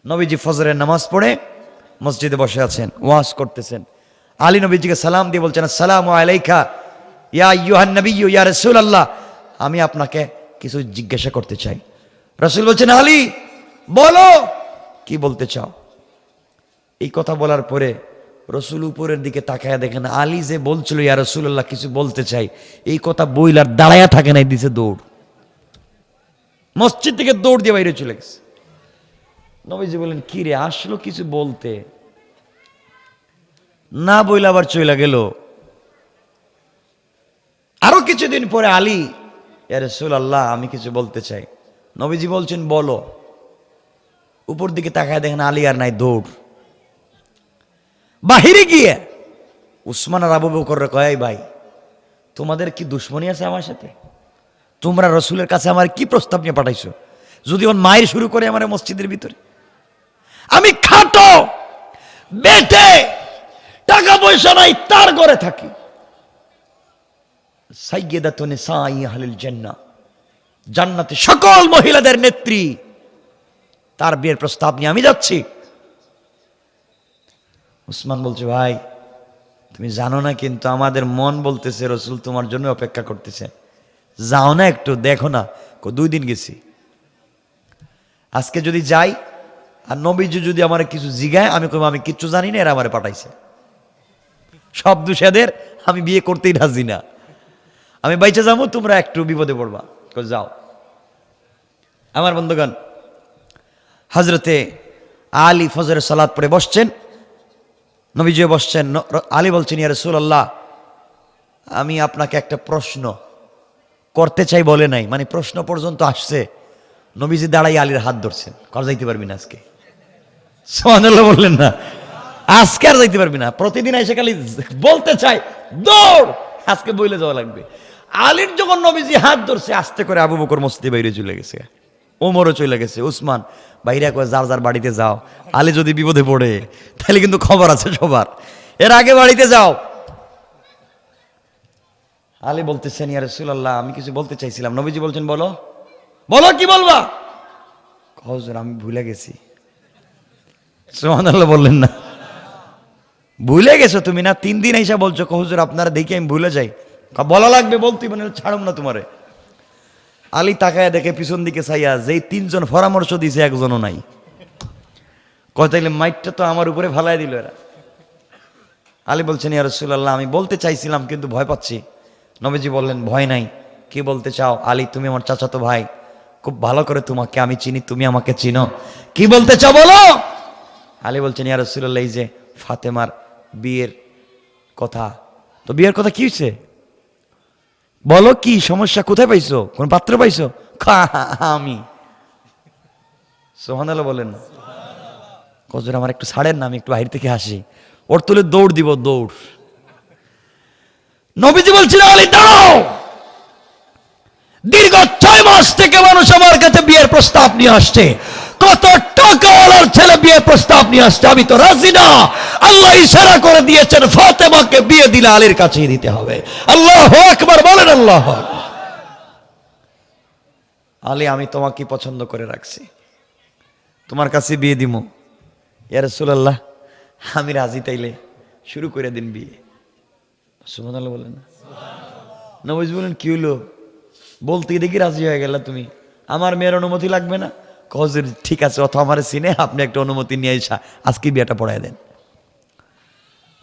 নবীজি ফজরের নামাজ পড়ে মসজিদে বসে আছেন, ওয়াজ করতেছেন। আলী নবীজিকে সালাম দিয়ে বলছেন, আসসালামু আলাইকা ইয়া আইয়ুহান নবিয়্যু ইয়া রাসূলুল্লাহ, আমি আপনাকে কিছু জিজ্ঞাসা করতে চাই। রাসূল বলছেন, আলী বলো, কি বলতে চাও? এই কথা বলার পরে রসুল উপরের দিকে তাকায় দেখেন আলী যে বলছিল ইয়া রাসূলুল্লাহ কিছু বলতে চাই, এই কথা বইলার দাঁড়ায়া থাকে নাই, দিছে দৌড়, মসজিদ থেকে দৌড় দিয়ে বাইরে চলে গেছে। নবীজি বলেন, কি রে, আসলো কিছু বলতে, না বইলে আবার চলে গেল। আরো কিছুদিন পরে আলী, ইয়া রাসূলুল্লাহ আমি কিছু বলতে চাই। নবীজি বলছেন, বলো। উপর দিকে তাকায় দেখেন আলী আর নাই, দৌড়। বাহিরে গিয়ে উসমান আর আবু বকররে কয়, এই ভাই তোমাদের কি দুশ্মনী আছে আমার সাথে? তোমরা রসুলের কাছে আমার কি প্রস্তাব নিয়ে পাঠাইছো? যদি ওর মায়ের শুরু করে আমার মসজিদের ভিতরে, আমি খাটো বেটে, টাকা পয়সা নাই, তার ঘরে থাকি, সাইয়্যিদাতুন নিসাই আহলিল জান্নাহ, জান্নাতে সকল মহিলাদের নেত্রী, তার বিয়ের প্রস্তাব নিয়ে আমি যাচ্ছি। উসমান বলছে, ভাই তুমি জানো না, কিন্তু আমাদের মন বলতেছে রসুল তোমার জন্য অপেক্ষা করতেছে, যাও না একটু দেখো না। 2 দিন গেছি, আজকে যদি যাই আর নবীজি যদি আমার কিছু জিগায়, আমি কইব আমি কিচ্ছু জানি না, এরা আমারে পাঠাইছে, সব দুষেদের, আমি বিয়ে করতেই রাজি না, আমি বাইচে যাবো, তোমরা একটু বিপদে পড়বা, যাও। আমার বন্ধুগণ, হজরতে আলী ফজরের সালাত পড়ে বসছেন, নবীজি বসছেন। আলী বলছেন, ইয়া রাসূলুল্লাহ আমি আপনাকে একটা প্রশ্ন করতে চাই, বলে নাই, মানে প্রশ্ন পর্যন্ত আসছে। নবীজি দাঁড়াই আলীর হাত ধরছেন, কর যাইতে পারবি না আজকে, সুবহানাল্লাহ বললেন না, আজকে আর যাইতে পারবি না, প্রতিদিন এসে খালি বলতে চাই, দৌড়, আজকে বইলে যাওয়া লাগবে। আলীর যখন নবীজি হাত ধরছে, আস্তে করে আবু বকর মসজিদে বাইরে চলে গেছে, ওমরও চলে গেছে, উসমান বাইরে কয়ে যার যার বাড়িতে যাও, আলী যদি বিপদে পড়ে তাহলে কিন্তু খবর আছে সবার, এর আগে বাড়িতে যাও। আলী বলতেছেন, ইয়া রাসূলুল্লাহ আমি কিছু বলতে চাইছিলাম। নবীজি বলছেন, বলো। বলো, কি বলবা? হুজুর আমি ভুলে গেছি। সুবহানাল্লাহ বললেন না, ভুলে গেছো তুমি না, 3 দিন এসে বলছো হুজুর আপনারা দেখি আমি ভুলে যাই, বলা লাগবে, বলতেই মানে ছাড়ুম না তোমারে। আলী তাকায় দেখে পিছন দিকে চাইয়া, যেই 3 জন পরামর্শ দিছে একজনও নাই। তাইলে মাইটটা তো আমার উপরে ফালাই দিল এরা। আলী বলছেন, ইয়া রাসূলুল্লাহ আমি বলতে চাইছিলাম কিন্তু ভয় পাচ্ছি। নবীজি বললেন, ভয় নাই, কি বলতে চাও? আলী তুমি আমার চাচাতো ভাই, খুব ভালো করে তোমাকে আমি চিনি, তুমি আমাকে চিনো, কি বলতে চাও বলো। আলী বলছেন, ইয়া রাসূলুল্লাহ এই যে ফাতেমার বিয়ের কথা। তো বিয়ের কথা কি হয়েছে বলো, কি সমস্যা, কোথায় পাইছো, কোন পাত্র পাইছো? আমি। সুবহানাল্লাহ বলেন। হুজুর আমার একটু ছাড়েন না, আমি একটু বাইরে থেকে আসি, ওর তুলে দৌড় দিব, দৌড়। নবীজি বলছিল, আলী দাঁড়াও, দীর্ঘ 6 মাস থেকে মানুষ আমার কাছে বিয়ের প্রস্তাব নিয়ে আসছে, কত টাকাওয়ালার ছেলে বিয়ের প্রস্তাব নিয়ে আসছে, আমি তো রাজি না। আল্লাহ ইশারা করে দিয়েছেন ফাতেমাকে বিয়ে দিলে আলীর কাছেই দিতে হবে। আল্লাহু আকবার বলেন, আল্লাহু আকবার। আলী আমি তোমাকে পছন্দ করে রাখছি, তোমার কাছে বিয়ে দিমু। ইয়া রাসূলুল্লাহ আমি রাজি, তাইলে শুরু করে দিন বিয়ে। সুবহানাল্লাহ বলেন না। নবীজি বলেন, কি হলো, বলতে দেখি রাজি হয়ে গেল তুমি, আমার মেয়ের অনুমতি লাগবে না? হুজুর ঠিক আছে, অথবা আমার সিনে আপনি একটা অনুমতি নিয়ে এসা আজকে বিয়েটা পড়ায় দেন।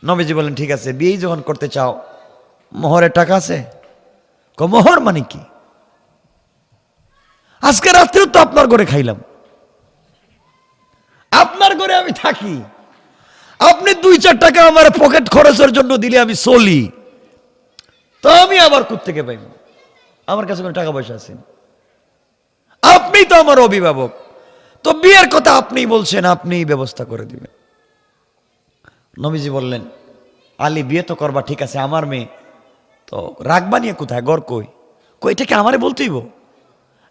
নবীজি বলেন, ঠিক আছে, বিয়ে যখন করতে চাও মোহরের টাকা আছে? মোহর মানে কি? আজকে রাত্রে তো আপনার ঘরে খাইলাম, আপনার ঘরে আমি থাকি, আপনি 2-4 টাকা আমার পকেট খরচের জন্য দিলে আমি চলি, তো আমি আবার কোত্থেকে পাইব? আমার কাছে কোনো টাকা পয়সা আছে? আপনি তো আমার অভিভাবক, তো বিয়ের কথা আপনিই বলছেন, আপনিই ব্যবস্থা করে দিবেন। নবীজি বললেন, আলী বিয়ে তো করবা ঠিক আছে, আমার মেয়ে তো রাখবা নিয়ে কোথায়, ঘর কই? কইটাকে আমারে বলতেইব,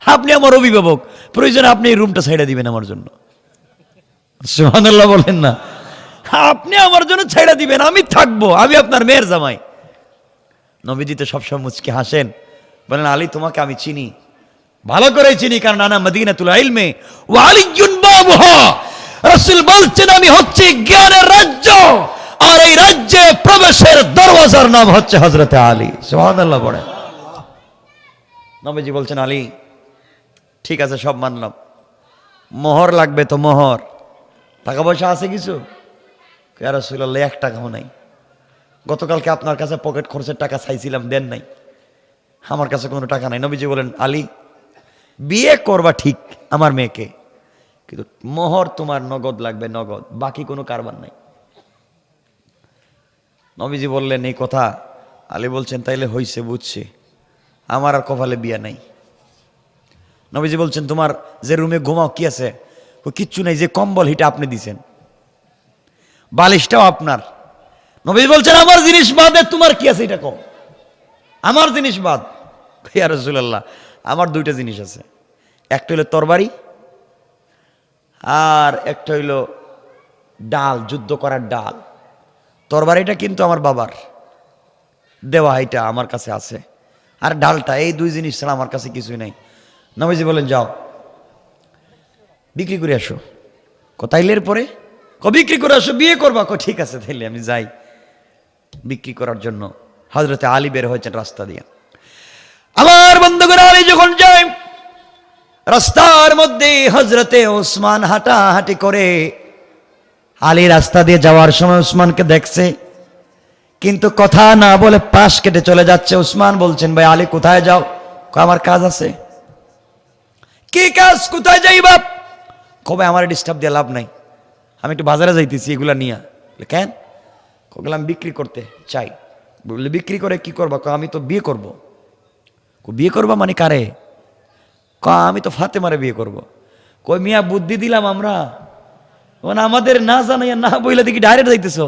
আপনি আমার অভিভাবক, প্রয়োজনে আপনি এই রুমটা ছেড়ে দিবেন আমার জন্য। সুবহানাল্লাহ বলেন না, আপনি আমার জন্য ছেড়ে দিবেন, আমি থাকবো, আমি আপনার মেয়ের জামাই। নবীজি তো সবসময় মুচকি হাসেন, বলেন, আলী তোমাকে আমি চিনি, ভালো করে চিনি, কারণ আনা মদিনাতুল ইলমি ওয়া আলিয়্যুন বাবুহা, রাসূল বলছেন আমি হচ্ছি জ্ঞানের রাজ্য, আর এই রাজ্যে প্রবেশের দরওয়াজার নাম হচ্ছে হযরতে আলী। সুবহানাল্লাহ পড়ে। নবীজি বলছেন আলী ঠিক আছে সব মানলাম, মোহর লাগবে তো মোহর, টাকা পয়সা আছে কিছু? ইয়া রাসূলুল্লাহ 1 টাকাও নাই, গতকালকে আপনার কাছে পকেট খরচের টাকা চাইছিলাম দেন নাই, আমার কাছে কোনো টাকা নাই। নবীজি বলেন আলী বিয়ে করবা ঠিক আমার মেয়েকে, কিন্তু মোহর তোমার নগদ লাগবে, নগদ, বাকি কোনো কারবার নাই। নবীজি বললেন এই কথা, আলী বলছেন তাইলে হইছে বুঝছি, আমার আর কপালে বিয়ে নাই। নবীজি বলছেন তোমার যে রুমে ঘুমাও কি আছে? ও কিচ্ছু নাই, যে কম্বল হিটা আপনি দিছেন, বালিশটাও আপনার। নবীজি বলছেন আমার জিনিস বাদে তোমার কি আছে এটা কম, আমার জিনিস বাদ। ইয়া রাসূলুল্লাহ আমার 2টা জিনিস আছে, একটা হইলো তরবারি আর একটা হইলো ডাল, যুদ্ধ করার ডাল। তরবারিটা কিন্তু আমার বাবার দেওয়া, এটা আমার কাছে আছে, আর ডালটা, এই 2 জিনিস ছাড়া আমার কাছে কিছুই নাই। নবীজি বলেন যাও বিক্রি করে আসো। তাইলের পরে বিক্রি করে আসো, বিয়ে করবা? ঠিক আছে তাইলে আমি যাই। বিক্রি করার জন্য হযরতে আলী বের হয়েছেন রাস্তা দিয়ে। আমার বন্ধুগণ আলী যখন যায় রাস্তার মধ্যে হযরতে ওসমান হাঁটাহাঁটি করে। আলী রাস্তা দিয়ে যাওয়ার সময় ওসমানকে দেখছে, কিন্তু কথা না বলে পাশ কেটে চলে যাচ্ছে। ওসমান বলছেন ভাই আলী কোথায় যাও? আমার কাজ আছে। কি কাজ? কোথায় যাইবা? কবে আমার ডিস্টার্ব দিয়ে লাভ নাই, আমি একটু বাজারে যাইতেছি এগুলা নিয়ে। কেন? কগলাম বিক্রি করতে চাই। বললে বিক্রি করে কি করবা? আমি তো বিয়ে করব। বিয়ে করবা মানে কারে? আমি তো ফাতেমারে বিয়ে করব। কই মিয়া বুদ্ধি দিলাম আমরা, মানে আমাদের না জানাই না বইলে দেখি ডাইরেক্ট যাইতেছ।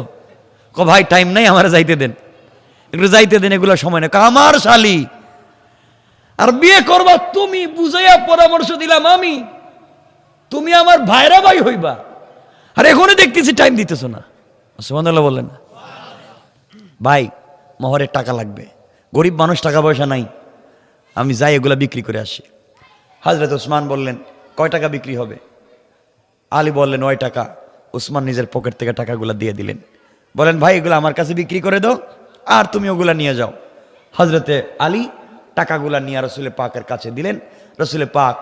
ভাই টাইম নাই, আমার যাইতে দেন, একটু যাইতে দেন, এগুলো সময় না। আমার শালি আর বিয়ে করবা তুমি, বুঝাইয়া পরামর্শ দিলাম আমি, তুমি আমার ভাইরা ভাই হইবা, আর এখনই দেখতেছি টাইম দিতেছ না। সুবহানাল্লাহ বললেন না? ভাই মোহরের টাকা লাগবে, গরিব মানুষ, টাকা পয়সা নাই, আমি যাই এগুলা বিক্রি করে আসি। হযরত ওসমান বললেন কয় টাকা বিক্রি হবে? আলী বললেন 9 টাকা। ওসমান নিজের পকেট থেকে টাকাগুলা দিয়ে দিলেন, বলেন ভাই এগুলো আমার কাছে বিক্রি করে দাও, আর তুমি ওগুলা নিয়ে যাও। হযরতে আলী টাকাগুলা নিয়ে রাসূল পাকের কাছে দিলেন। রাসূল পাক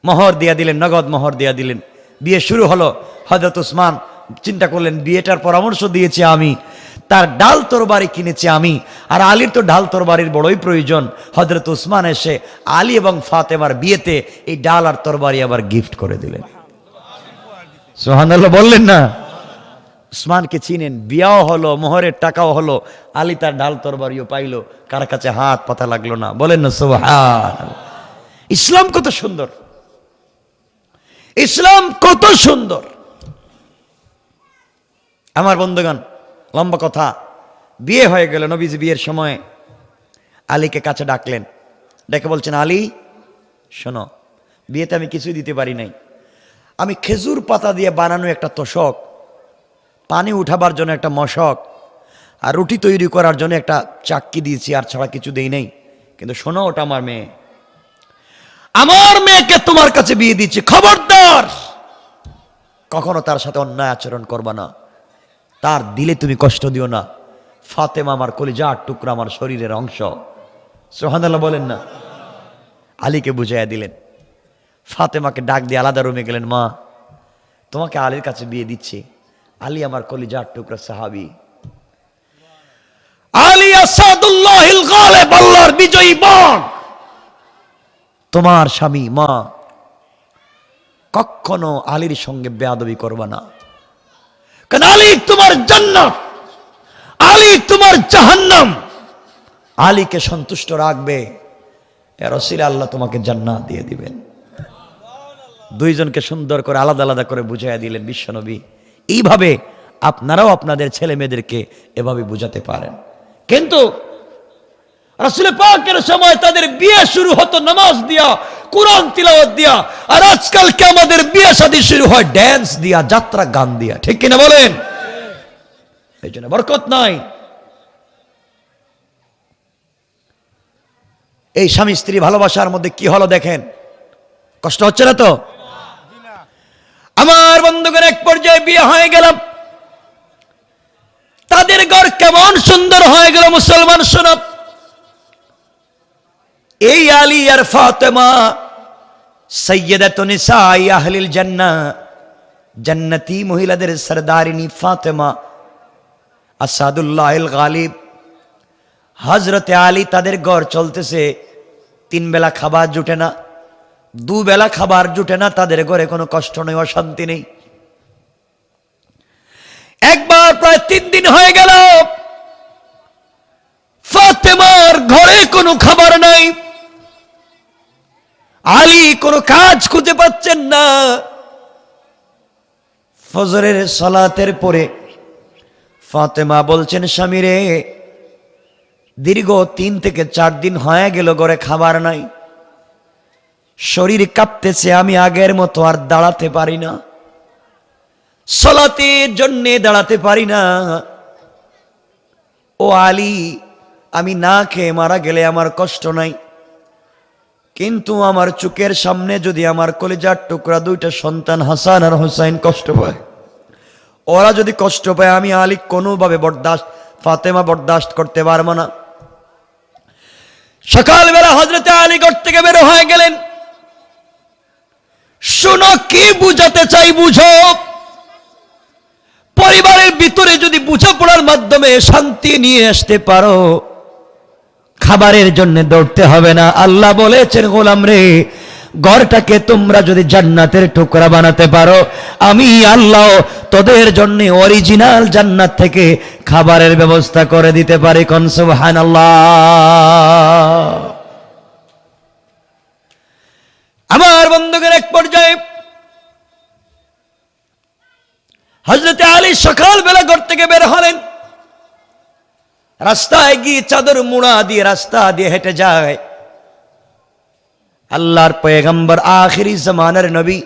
মোহর দিয়া দিলেন, নগদ মোহর দিয়া দিলেন। বিয়ে শুরু হলো। হযরত ওসমান চিন্তা করলেন বিয়েটার পরামর্শ দিয়েছি আমি, তার ডাল তরবারি কিনেছি আমি, আর আলীর তো ডাল তরবারির বড়ই প্রয়োজন। হযরত ওসমান এসে আলী এবং ফাতেমার বিয়েতে এই ডাল আর তরবারি আবার গিফট করে দিলেন। সুবহানাল্লাহ বললেন না? উসমানকে চিনেন, বিয়াও হলো, মোহরের টাকাও হলো, আলী তার ঢাল তরবারিও পাইলো, কার কাছে হাত পাতা লাগলো না। বলেন না সুবহানাল্লাহ। ইসলাম কত সুন্দর, ইসলাম কত সুন্দর। আমার বন্ধুগণ লম্বা কথা, বিয়ে হয়ে গেল। নবীজি বিয়ের সময় আলীকে কাছে ডাকলেন, ডেকে বলছেন আলী শোনো, বিয়েতে আমি কিছুই দিতে পারি নাই, আমি খেজুর পাতা দিয়ে বানানো একটা তোশক, পানি উঠাবার জন্য একটা মশক, আর রুটি তৈরি করার জন্য একটা চাক্কি দিয়েছি, আর ছাড়া কিছু দেই নাই। কিন্তু শোনো, ওটা আমার মেয়ে, আমার মেয়েকে তোমার কাছে বিয়ে দিচ্ছি, খবরদার কখনো তার সাথে অন্যায় আচরণ করবা না, তার দিলে তুমি কষ্ট দিও না। ফাতেমা আমার কলিজার টুকরা, আমার শরীরের অংশ। সুবহানাল্লাহ বলেন না? আলীকে বুঝাইয়া দিলেন। ফাতেমাকে ডাক দিয়ে আলাদা রুমে গেলেন, মা তোমাকে আলীর কাছে বিয়ে দিচ্ছি, আলী আমার কলিজার টুকরা সাহাবী, আলী আসাদুল্লাহিল গালিব, আল্লাহর বিজয়ী বাঘ, তোমার স্বামী। মা কখনো আলীর সঙ্গে বেয়াদবি করবা না, কারণ আলী তোমার জান্নাত, আলী তোমার জাহান্নাম, আলীকে সন্তুষ্ট রাখবে, এ রাসূল আল্লাহ তোমাকে জান্নাত দিয়ে দিবেন। দুইজনকে সুন্দর করে আলাদা আলাদা করে বুঝাইয়া দিলেন বিশ্বনবী। এইভাবে আপনারাও আপনাদের ছেলে মেয়েদেরকে এভাবে বুঝাতে পারেন। কিন্তু রাসূল পাকের সময় তাদের বিয়ে শুরু হতো নামাজ দিয়া, কুরআন তিলাওয়াত দিয়া, আর আজকালকে আমাদের বিয়ে শাদী শুরু হয় ড্যান্স দিয়া, যাত্রা গান দিয়া। ঠিক কিনা বলেন? এই জন্য বরকত নাই। এই স্বামী স্ত্রী ভালোবাসার মধ্যে কি হলো দেখেন, কষ্ট হচ্ছে না তো? আমার বন্ধুগণ, এক পর্যায়ে বিয়ে হয়ে গেল, তাদের ঘর কেমন সুন্দর হয়ে গেল মুসলমান শোনো। এই আলী আর ফাতেমা সাইয়্যিদাতুন নিসাই আহলিল জান্নাহ, জান্নাতি মহিলাদের সরদারিনী ফাতেমা আসাদুল্লাহিল গালিব, হযরতে আলী, তাদের ঘর চলতেছে, 3 বেলা খাবার জুটে না, 2 বেলা খাবার জুটে না, তাদের ঘরে কোনো কষ্ট নেই, অশান্তি নেই। একবার প্রায় 3 দিন হয়ে গেল, ফাতেমার ঘরে কোনো খাবার নাই, আলী কোনো কাজ খুঁজে পাচ্ছেন না। ফজরের সালাতের পরে ফাতেমা বলছেন, স্বামী রে, দীর্ঘ 3 থেকে 4 দিন হয়ে গেল ঘরে খাবার নাই, শরীর কাঁপতেছে, আমি আগের মতো আর দাঁড়াতে পারি না, সালাতের জন্য দাঁড়াতে পারি না। ও আলী, আমি না খেয়ে মারা গেলে আমার কষ্ট নাই, কিন্তু আমার চোখের সামনে যদি আমার কলিজার টুকরা 2টা সন্তান হাসান আর হুসাইন কষ্ট পায়, ওরা যদি কষ্ট পায়, আমি আলী কোনোভাবে ফাতেমা বরদাস্ত করতে পারবো না। সকালবেলা হযরতে আলী ঘর থেকে বের হয়ে গেলেন। শোনো, কি বুঝাতে চাই বুঝো। পরিবারের ভিতরে যদি বোঝাপড়ার মাধ্যমে শান্তি নিয়ে আসতে পারো, খাবারের জন্য দৌড়তে হবে না। আল্লাহ বলেছেন, গোলাম রে, ঘরটাকে তোমরা যদি জান্নাতের টুকরা বানাতে পারো, আমি আল্লাহ তোদের জন্য অরিজিনাল জান্নাত থেকে খাবারের ব্যবস্থা করে দিতে পারি। কোন সুবহানাল্লাহ। আমার বন্ধুগণ, এক পর্যায়ে হযরতে আলী সকালবেলা ঘর থেকে বের হলেন, রাস্তায় গিয়ে চাদর মুড়া দিয়ে রাস্তা দিয়ে হেঁটে যায়। আল্লাহর পয়গম্বর, আখিরি জামানার নবী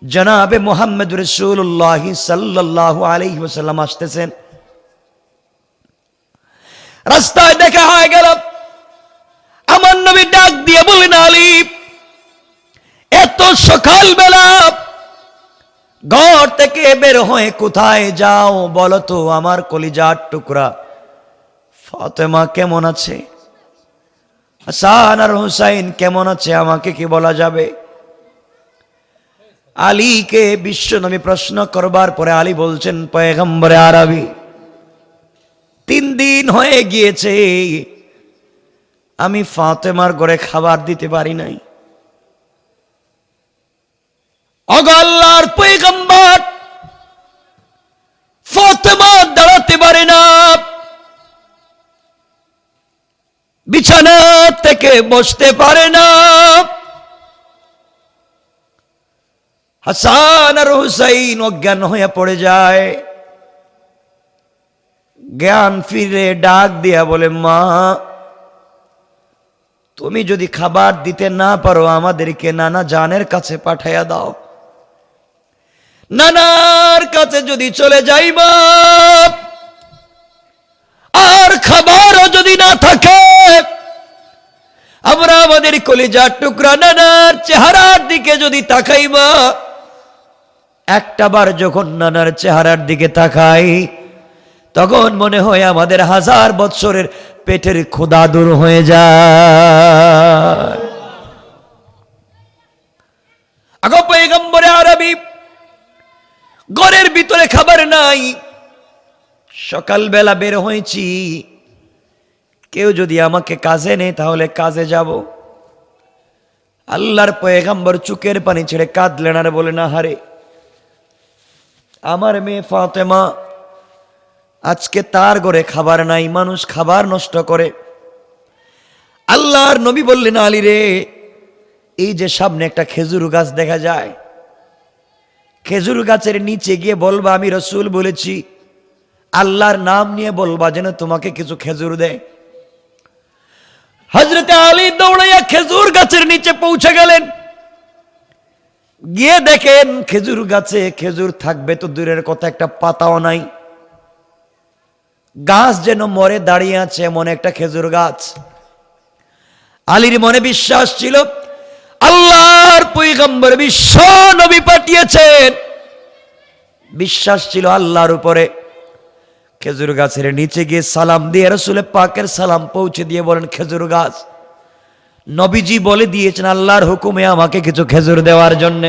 জনাবে মুহাম্মদ রাসূলুল্লাহ সাল্লাল্লাহু আলাইহি ওয়াসাল্লাম আসতেছেন। রাস্তায় দেখা হয়ে গেল, আমার নবী ডাক দিয়ে বলেন, আলী, এত সকালবেলা ঘর থেকে বের হয়ে কোথায় যাও বলো তো? আমার কলিজার টুকরা ফাতেমা কেমন আছে, হাসান আর হুসাইন কেমন আছে, আমাকে কি বলা যাবে? আলীকে বিশ্বনবী প্রশ্ন করবার পরে আলী বলছেন, পয়গম্বরে আরবি, 3 দিন হয়ে গিয়েছে আমি ফাতেমার ঘরে খাবার দিতে পারি নাই। ওগো আল্লাহর পয়গম্বর, ফাতেমা দাঁড়াতে পারে না, বিছানা থেকে বসতে পারে না, হাসান আর হুসাইন অজ্ঞান হয়ে পড়ে যায়। জ্ঞান ফিরে ডাক দিয়া বলে, মা, তুমি যদি খাবার দিতে না পারো, আমাদেরকে নানা জানের কাছে পাঠাইয়া দাও। নানার কাছে যদি চলে যাইবা, আর খাবারও যদি না থাকে, আমরা আমাদের কলিজার টুকরা নানার চেহারার দিকে যদি তাকাইবা, একটা বার যখন নানার চেহারার দিকে তাকাই, তখন মনে হয় আমাদের 1000 বৎসরের পেটের ক্ষুধা দূর হয়ে যায়। আগো পয়গম্বরে আরবি, ঘরের ভিতরে খাবার নাই, সকালবেলা বের হয়েছি, কেউ যদি আমাকে কাজে নেই তাহলে কাজে যাব। আল্লাহর পয়গম্বর চোখের পানি ছেড়ে কাঁদলেন আর বলেন, আহারে, আমার মেয়ে ফাতেমা, আজকে তার ঘরে খাবার নাই, মানুষ খাবার নষ্ট করে। আল্লাহর নবী বললেন, আলী রে, এই যে সামনে একটা খেজুর গাছ দেখা যায়, খেজুর গাছের নিচে গিয়ে বলবা আমি রসুল বলেছি, আল্লাহর নাম নিয়ে বলবা যেন তোমাকে কিছু খেজুর দেয়। হযরতে আলী দৌড়াইয়া খেজুর গাছের নিচে পৌঁছে গেলেন। গিয়ে দেখেন খেজুর গাছে খেজুর থাকবে তো দূরের কথা, একটা পাতাও নাই। গাছ যেন মরে দাঁড়িয়ে আছে, এমন একটা খেজুর গাছ। আলীর মনে বিশ্বাস ছিল, আল্লাহর পয়গম্বর বিশ্ব নবী পাঠিয়েছেন, বিশ্বাস ছিল আল্লাহর উপরে। খেজুর গাছের নিচে গিয়ে সালাম দিয়ে রাসূল পাকের সালাম পৌঁছে দিয়ে বলেন, খেজুর গাছ, নবীজি বলে দিয়েছেন আল্লাহর হুকুমে আমাকে কিছু খেজুর দেওয়ার জন্য।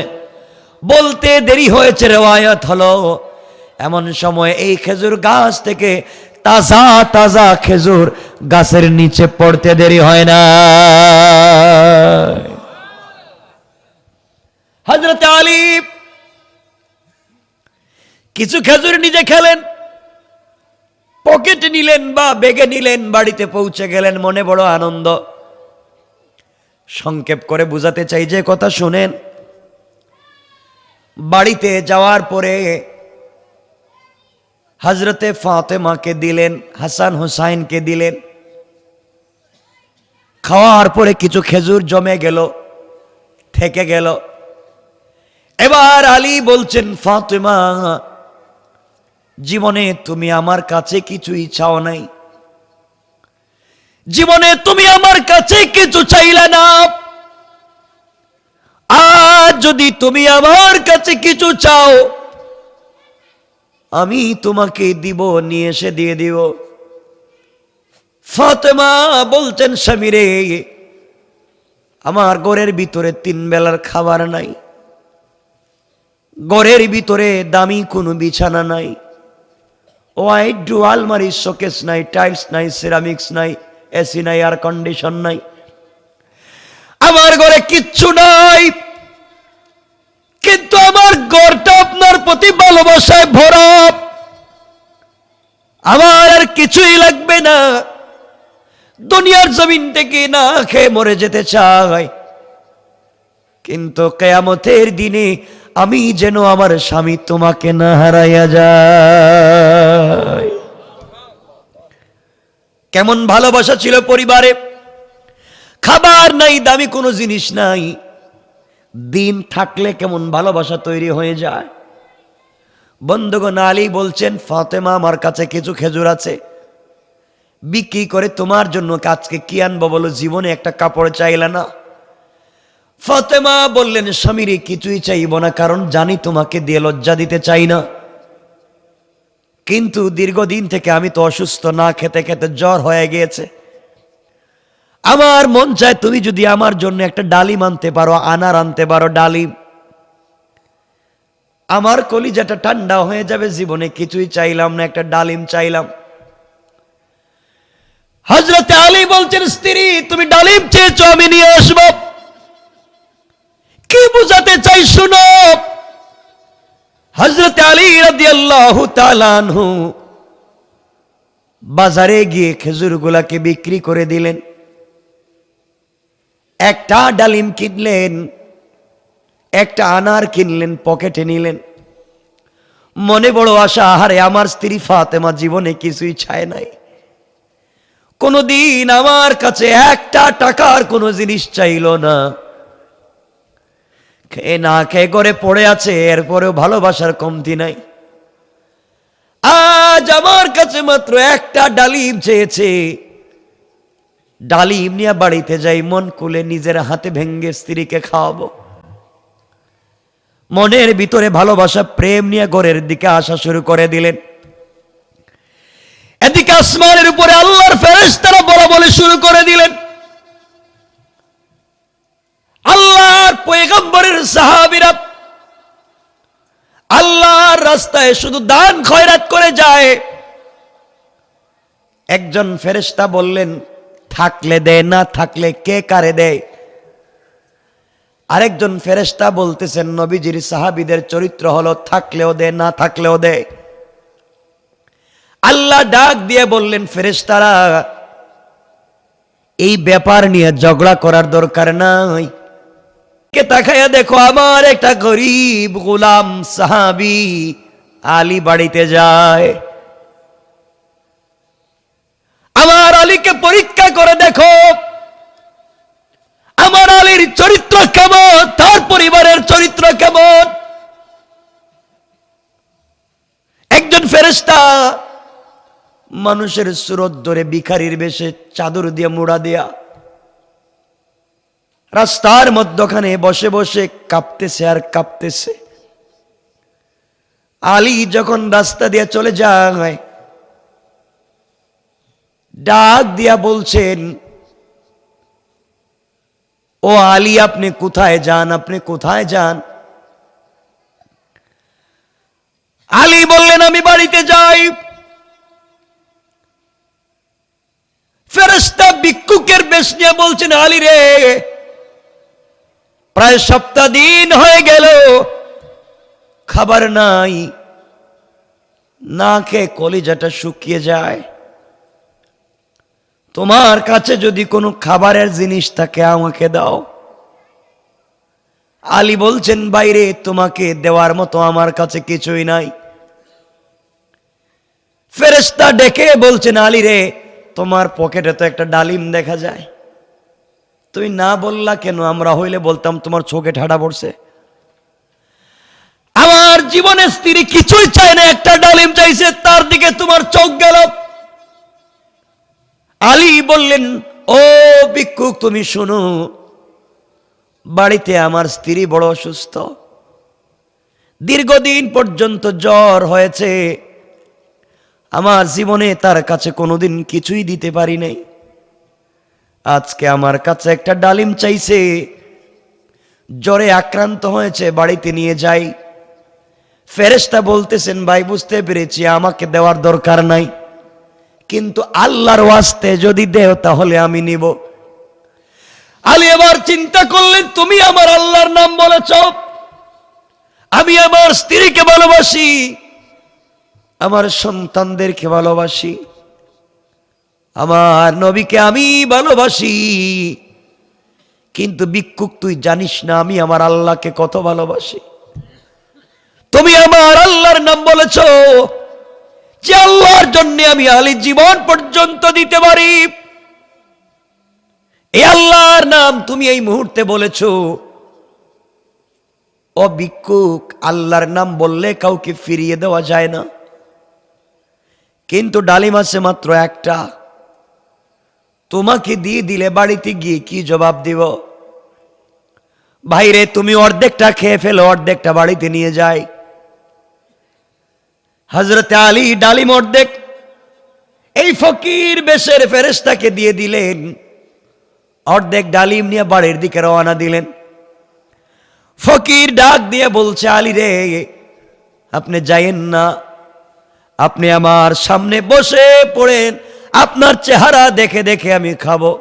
বলতে দেরি হয়েছে, রিওয়ায়াত হলো এমন সময় এই খেজুর গাছ থেকে তাজা তাজা খেজুর গাছের নিচে পড়তে দেরি হয় না। হযরত আলী কিছু খেজুর নিজে খেলেন, পকেটে নিলেন বা ব্যাগে নিলেন, বাড়িতে পৌঁছে গেলেন, মনে বড় আনন্দ। সংক্ষেপ করে বুঝাতে চাই যে কথা শুনেন। বাড়িতে যাওয়ার পরে হযরতে ফাতেমাকে দিলেন, হাসান হুসাইনকে দিলেন। খাওয়ার পরে কিছু খেজুর জমে গেল, থেকে গেল। এবার আলী বলছেন, ফাতেমা, জীবনে তুমি আমার কাছে কিছুই চাও নাই, জীবনে তুমি আমার কাছে কিছু চাইলে না, আজ যদি তুমি আমার কাছে কিছু চাও আমি তোমাকে দিব, নিয়ে এসে দিয়ে দিব। ফাতেমা বলছেন, স্বামী রে, আমার ঘরের ভিতরে 3 বেলার খাবার নাই, ঘরের ভিতরে দামি কোনো বিছানা নাই, ওয়াইড আলমারি, শোকেস নাই, টাইলস নাই, সিরামিক্স নাই, এসি নাই, এয়ার কন্ডিশন নাই, আমার ঘরে কিচ্ছু নাই। কিন্তু আমার ঘরটা আপনার প্রতি ভালোবাসায় ভরা, আমার আর কিছুই লাগবে না, দুনিয়ার জমিন থেকে না খেয়ে মরে যেতে চাই, কিন্তু কিয়ামতের দিনে আমি যেন আমার স্বামী তোমাকে না হারাইয়া যায়। কেমন ভালোবাসা ছিল পরিবারে। খাবার নাই, দামি কোনো জিনিস নাই, দিন থাকলে কেমন ভালোবাসা তৈরি হয়ে যায়। বন্ধুগণ, আলী বলছেন, ফাতেমা, আমার কাছে কিছু খেজুর আছে, বিক্রি করে তোমার জন্য আজকে কি আনবো বলো, জীবনে একটা কাপড় চাইলে না। ফাতেমা বললেন, স্বামীরে কিছুই চাইব না, কারণ জানি তোমাকে দিয়ে লজ্জা দিতে চাই না, কিন্তু দীর্ঘদিন থেকে আমি তো অসুস্থ, না খেতে খেতে জ্বর হয়ে গিয়েছে, আমার মন চায় তুমি যদি আমার জন্য একটা ডালিম আনতে পারো, আনার আনতে পারো, ডালিম, আমার কলিজাটা ঠান্ডা হয়ে যাবে, জীবনে কিছুই চাইলাম না, একটা ডালিম চাইলাম। হযরত আলী বলছেন, স্ত্রী, তুমি ডালিম চেয়েছো, আমি নিয়ে আসবো। কি বুঝাতে চাই শুনো। হযরত আলী রাদিয়াল্লাহু তাআলা আনহু বাজারে গিয়ে খেজুরগুলাকে বিক্রি করে দিলেন, একটা ডালিম কিনলেন, একটা আনার কিনলেন, পকেটে নিলেন। মনে বড় আশা, আহারে আমার স্ত্রী ফাতেমা জীবনে কিছুই চায় নাই, কোনদিন আমার কাছে একটা টাকার কোনো জিনিস চাইল না, খেয়ে না খেয়ে করে পড়ে আছে, এরপরেও ভালোবাসার কমতি নাই। আজ আমার কাছে মাত্র একটা ডালিম চেয়েছে, ডালিম নিয়ে বাড়িতে যাই, মন খুলে নিজের হাতে ভেঙ্গে স্ত্রীকে খাওয়াবো। মনের ভিতরে ভালোবাসা, প্রেম নিয়ে ঘরের দিকে আসা শুরু করে দিলেন। এদিকে আসমানের উপরে আল্লাহর ফেরেশতারা বলা বলে শুরু করে দিলেন। আল্লাহর পয়গম্বরের সাহাবীরা আল্লাহর রাস্তায় শুধু দান খয়রাত করে যায়। একজন ফেরেশতা বললেন, থাকলে দেয়, না থাকলে কে কারে দেয়। আরেকজন ফেরেশতা বলতেছেন, নবীজির সাহাবীদের চরিত্র হলো থাকলেও দেয়, না থাকলেও দেয়। আল্লাহ ডাক দিয়ে বললেন, ফেরেশতারা, এই ব্যাপার নিয়ে ঝগড়া করার দরকার নাই, কে তাকায়া দেখো, আমার একটা গরিব গোলাম সাহাবী আলী বাড়িতে যায়, আমার আলীকে পরীক্ষা করে দেখো, আমার আলীর চরিত্র কেমন, তার পরিবারের চরিত্র কেমন। একজন ফেরেশতা মানুষের সুরত ধরে ভিখারির বেশে চাদর দিয়ে মুড়া দিয়া রাস্তার মধ্যখানে বসে বসে কাঁপতেছে আর কাঁপতেছে। আলী যখন রাস্তা দিয়ে চলে যায়, ডাক দিয়া বলছেন, ও আলী, আপনি কোথায় যান, আপনি কোথায় যান? আলী বললেন, আমি বাড়িতে যাই। ফেরেশতা ভিক্ষুকের বেশ নিয়ে বলছেন, আলী রে, প্রায় সপ্তাহ দিন হয়ে গেল, খাবার নাই, না খেয়ে কলিজাটা শুকিয়ে যায়। তোমার কাছে যদি কোনো খাবারের জিনিস থাকে আমাকে দাও। আলী বলছেন, বাইরে তোমাকে দেওয়ার মতো আমার কাছে কিছুই নাই। ফেরেশতা ডেকে বলছেন, আলী রে, তোমার পকেটে তো একটা ডালিম দেখা যায়, তুমি না বললা কেন? আমরা হইলে বলতাম তোমার চোখে ঠাডা পড়ছে। আমার জীবনের স্ত্রী কিছুই চায় না, একটা ডালিম চাইছে, তার দিকে তোমার চোখ গেল। আলী বললেন, ও ভিক্ষুক, তুমি শোনো, বাড়িতে আমার স্ত্রী বড় অসুস্থ, দীর্ঘদিন পর্যন্ত জ্বর হয়েছে, আমার জীবনে তার কাছে কোনোদিন কিছুই দিতে পারি নাই। আজকে আমার কাছে একটা ডালিম চাইছে, জ্বরে আক্রান্ত হয়েছে, বাড়িতে নিয়ে যাই। ফেরেশতা বলতেছেন, ভাই বুঝতে পেরেছি, আমাকে দেওয়ার দরকার নাই, কিন্তু আল্লাহর ওয়াস্তে যদি দেও তাহলে আমি নিব। আলী এবার চিন্তা করলেন, তুমি আমার আল্লাহর নাম বলেছ, আমি আমার স্ত্রীকে ভালোবাসি, আমার সন্তানদেরকে ভালোবাসি, আমার নবীকে আমি ভালোবাসি, কিন্তু ভিক্ষুক তুই জানিস না আমি আমার আল্লাহকে কত ভালোবাসি। তুমি আমার আল্লাহর নাম বলেছ, যে আল্লাহর জন্য আমি আলী জীবন পর্যন্ত দিতে পারি, এই আল্লাহর নাম তুমি এই মুহূর্তে বলেছ। ও ভিক্ষুক, আল্লাহর নাম বললে কাউকে ফিরিয়ে দেওয়া যায় না, কিন্তু ডালিম আছে মাত্র একটা, তোমাকে দিয়ে দিলে বাড়িতে গিয়ে কি জবাব দিব? ভাইরে, তুমি অর্ধেকটা খেয়ে ফেলো, অর্ধেকটা বাড়িতে নিয়ে যাই। হযরত আলী ডালিম অর্ধেক এই ফকির বেশের ফেরেশতাকে দিয়ে দিলেন, অর্ধেক ডালিম নিয়ে বাড়ির দিকে রওনা দিলেন। ফকির ডাক দিয়ে বলছে, আলী রে, আপনি যাইয়েন না, আপনি আমার সামনে বসে পড়েন, আপনার চেহারা দেখে দেখে আমি খাবো,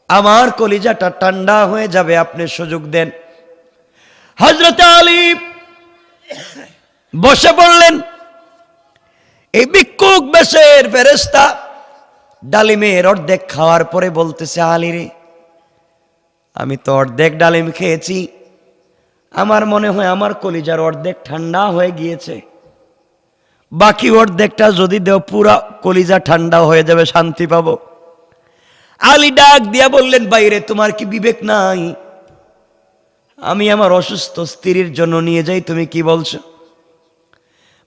আমার কলিজাটা ঠান্ডা হয়ে যাবে, আপনি সুযোগ দেন। হযরত আলী বসে পড়লেন। এই ভিক্ষুক বেশের ফেরেশতা ডালিমের অর্ধেক খাওয়ার পরে বলতেছে, আলী রে, আমি তো অর্ধেক ডালিম খেয়েছি, আমার মনে হয় আমার কলিজার অর্ধেক ঠান্ডা হয়ে গিয়েছে, বাকি অর্ধেকটা যদি দেও পুরা কলিজা ঠান্ডা হয়ে যাবে, শান্তি পাবো। আলী ডাক দিয়া বললেন, বাইরে তোমার কি বিবেক নাই? আমি আমার অসুস্থ স্ত্রীর জন্য নিয়ে যাই, তুমি কি বলছো?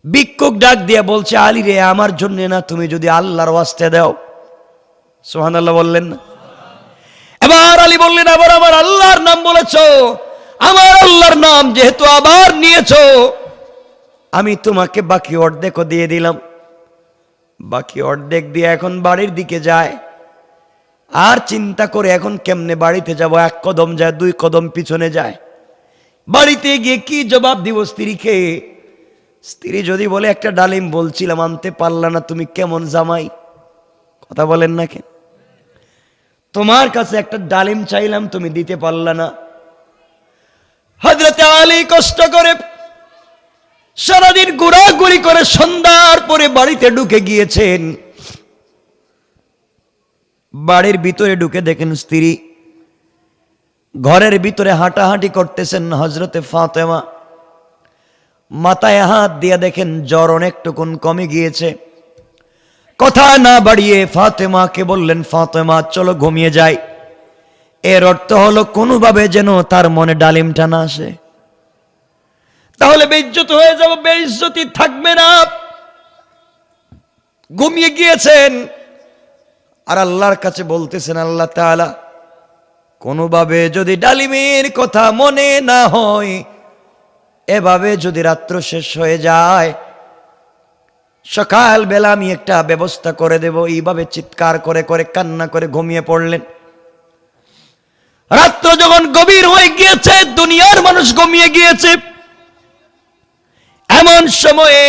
ভিক্ষুক ডাক দিয়া বলছে, আলী রে, আমার জন্য না, তুমি যদি আল্লাহর ওয়াস্তে দাও। সুবহানাল্লাহ বললেন না? এবার আলী বললেন, আবার আমার আল্লাহর নাম বলেছ, আমার আল্লাহর নাম যেহেতু আবার নিয়েছো, আমি তোমাকে বাকি অর্ধেকও দিয়ে দিলাম। বাকি অর্ধেক দিয়ে এখন বাড়ির দিকে যায়, আর চিন্তা করে এখন কেমনে বাড়িতে যাব, এক কদম যায়, দুই কদম পিছনে যায়, বাড়িতে গিয়ে কি জবাব দিব স্ত্রীকে? স্ত্রী যদি বলে, একটা ডালিম বলছিলাম আনতে পারলা না, তুমি কেমন জামাই? কথা বলেন না কেন? তোমার কাছে একটা ডালিম চাইলাম, তুমি দিতে পারলা না। হযরত আলী কষ্ট করে সারাদিন ঘোরাঘুরি করে সন্ধ্যার পরে বাড়িতে ঢুকে গিয়েছেন। বাড়ির ভিতরে ঢুকে দেখেন স্ত্রী ঘরের ভিতরে হাঁটাহাঁটি করতেছেন। হযরতে ফাতেমা মাথায় হাত দিয়ে দেখেন জ্বর অনেকটুকুন কমে গিয়েছে। কথা না বাড়িয়ে ফাতেমাকে বললেন, ফাতেমা চলো ঘুমিয়ে যাই। এর অর্থ হলো কোনোভাবে যেন তার মনে ডালিমটা না আসে, তাহলে বেইজ্জত হয়ে যাব, বেইজ্জতি থাকবে না। ঘুমিয়ে গিয়েছেন আর আল্লাহর কাছে বলতেছেন, আল্লাহ তাআলা কোনোভাবে যদি ডালিমের কথা মনে না হয়, এভাবে যদি রাত্র শেষ হয়ে যায়, সকাল বেলা আমি একটা ব্যবস্থা করে দেব। এইভাবে চিৎকার করে করে কান্না করে ঘুমিয়ে পড়লেন। রাত্র যখন গভীর হয়ে গিয়েছে, দুনিয়ার মানুষ ঘুমিয়ে গিয়েছে, এমন সময়ে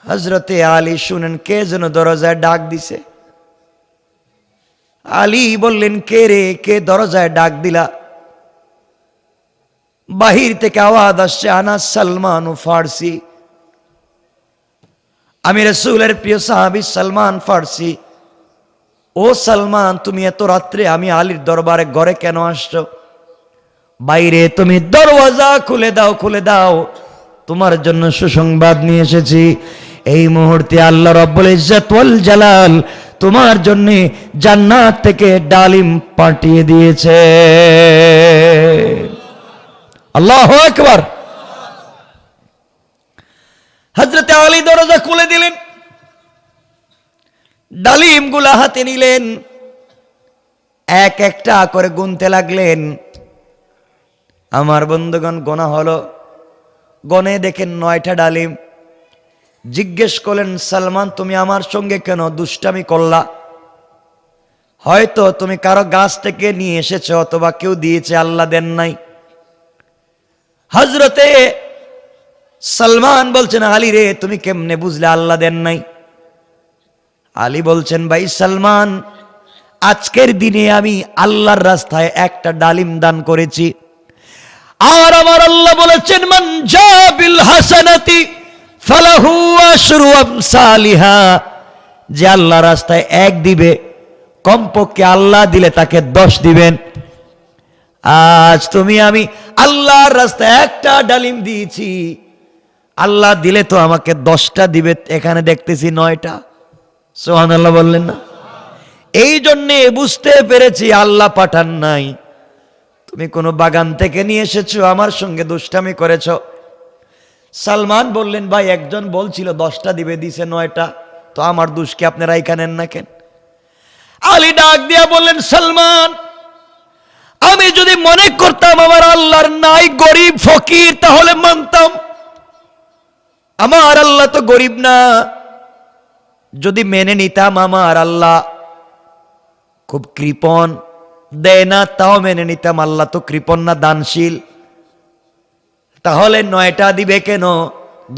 হযরতে আলী শুনেন কে যেন দরজায় ডাক দিছে। আলী বললেন, কে রে, কে দরজায় ডাক দিলা? বাহির থেকে আওয়াজ আসছে, আনা সালমান ফারসি, আমি রাসূলের প্রিয় সাহাবী সালমান ফারসি। ও সালমান, তুমি এত রাত্রে আমি আলীর দরবারে ঘরে কেন আসছো? বাইরে তুমি দরওয়াজা খুলে দাও, খুলে দাও, তোমার জন্য সুসংবাদ নিয়ে এসেছি। এই মুহূর্তে আল্লাহ রাব্বুল ইজ্জত ওয়াল জালাল তোমার জন্য জান্নাত থেকে ডালিম পাঠিয়ে দিয়েছে। আল্লাহু আকবার। হযরত আলী দরজা খুলে দিলেন, ডালিমগুলা হাতে নিলেন, এক একটা করে গুনতে লাগলেন। আমার বন্ধুগণ, গোনা হলো, গনে দেখেন 9টা ডালিম। জিজ্ঞেস করলেন, সালমান তুমি আমার সঙ্গে কেন দুষ্টামি করলা? হয়তো তুমি কারো গাছ থেকে নিয়ে এসেছো, অথবা কেউ দিয়েছে, আল্লাহ দেন নাই। হযরতে সালমান বলছেন, আলী রে, তুমি কেমনে বুঝলে আল্লাহ দেন নাই? আলী বলছেন, ভাই সালমান, আজকের দিনে আমি আল্লাহর রাস্তায় একটা ডালিম দান করেছি। আর আমার আল্লাহ বলেছেন, মান জাবিল হাসানাতি ফালাহু আশরু আমসালিহা, যে আল্লাহ রাস্তায় 1 দিবে, কমপক্ষে আল্লাহ দিলে তাকে 10 দিবেন। আজ তুমি আমি আল্লাহর রাস্তায় একটা ডালিম দিয়েছি, আল্লাহ দিলে তো আমাকে 10টা দিবে, এখানে দেখতেছি 9টা। সুবহানাল্লাহ বললেন না? এই জন্যে বুঝতে পেরেছি আল্লাহ পাঠান নাই। তুমি কোনো বাগান থেকে নিয়ে এসেছো, আমার সঙ্গে দুষ্টামি করেছো। সালমান বললেন, ভাই একজন বলছিল 10টা দিবে, দিছে 9টা, তো আমার দোষকে আপনারা এখানে না কেন? আলী ডাক দিয়া বললেন, সালমান, আমি যদি মনে করতাম আমার আল্লাহর নাই, গরিব ফকির, তাহলে মানতাম। আমার আল্লাহ তো গরিব না। যদি মেনে নিতাম আমার আল্লাহ খুব কৃপণ, দেয় না, তাও মেনে নিতাম, আল্লাহ তো কৃপণ না, দানশীল। তাহলে 9টা দিবে কেন?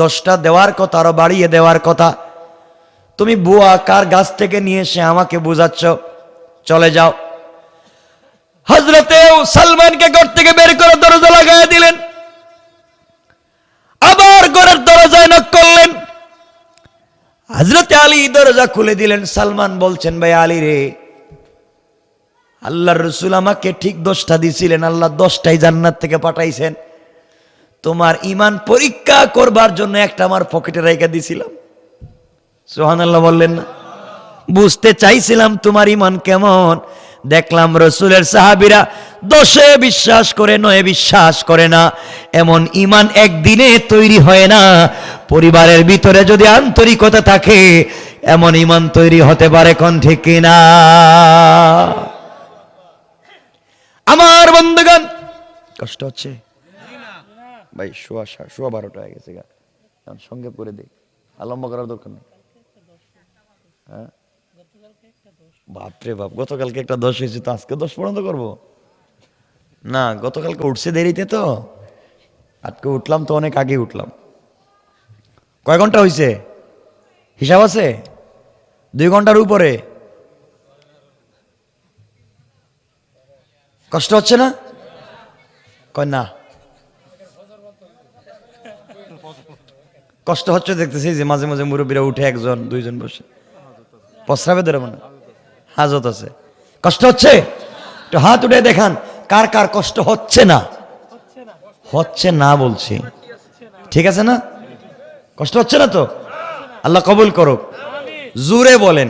10টা দেওয়ার কথা, আরো বাড়িয়ে দেওয়ার কথা। তুমি বুয়া কার গাছ থেকে নিয়ে এসে আমাকে বুঝাচ্ছ, চলে যাও। হযরতে সালমানকে ঘর থেকে বের করে দরজা লাগায় দিলেন। আবার ঘরের দরজায় নক করলেন। হযরতে আলী দরজা খুলে দিলেন। সালমান বলছেন, ভাই আলী রে, আল্লাহর রাসূল আমাকে ঠিক 10টা দিয়েছিলেন, আল্লাহ 10টাই জান্নাত থেকে পাঠাইছেন। তোমার ঈমান পরীক্ষা করবার জন্য একটা আমার পকেটে রেখে দিয়েছিলাম। সুবহানাল্লাহ বললেন না? বুঝতে চাইছিলাম তোমার ঈমান কেমন। দেখলাম রাসূলের সাহাবীরা 10এ বিশ্বাস করে, 9এ বিশ্বাস করে না। এমন ঈমান একদিনে তৈরি হয় না। পরিবারের ভিতরে যদি আন্তরিকতা থাকে, এমন ঈমান তৈরি হতে পারে, কোন ঠিক কিনা? আমার বন্ধুগণ, কষ্ট হচ্ছে ভাই? শোয়া 12টা হয়ে গেছে, সঙ্গে করে দিই, লম্বা করার দরকার নেই। হ্যাঁ, বাপরে বাপ, গতকালকে একটা 10 হয়েছে, তো আজকে 10 পর্যন্ত করবো না? গতকালকে উঠছে দেরিতে, তো আজকে উঠলাম তো অনেক আগে উঠলাম। কয় ঘন্টা হয়েছে হিসাব আছে? 2 ঘন্টার উপরে। কষ্ট হচ্ছে না? কয় না, কষ্ট হচ্ছে দেখতেছি যে মাঝে মাঝে মুরব্বীরা উঠে 1জন 2জন বসে প্রস্রাবে ধরে, মানে হাজত আছে। কষ্ট হচ্ছে? একটু হাত উঠে দেখান কার কার কষ্ট হচ্ছে না। হচ্ছে না বলছি, ঠিক আছে না? কষ্ট হচ্ছে না তো? আল্লাহ কবুল করুক। জোরে বলেন,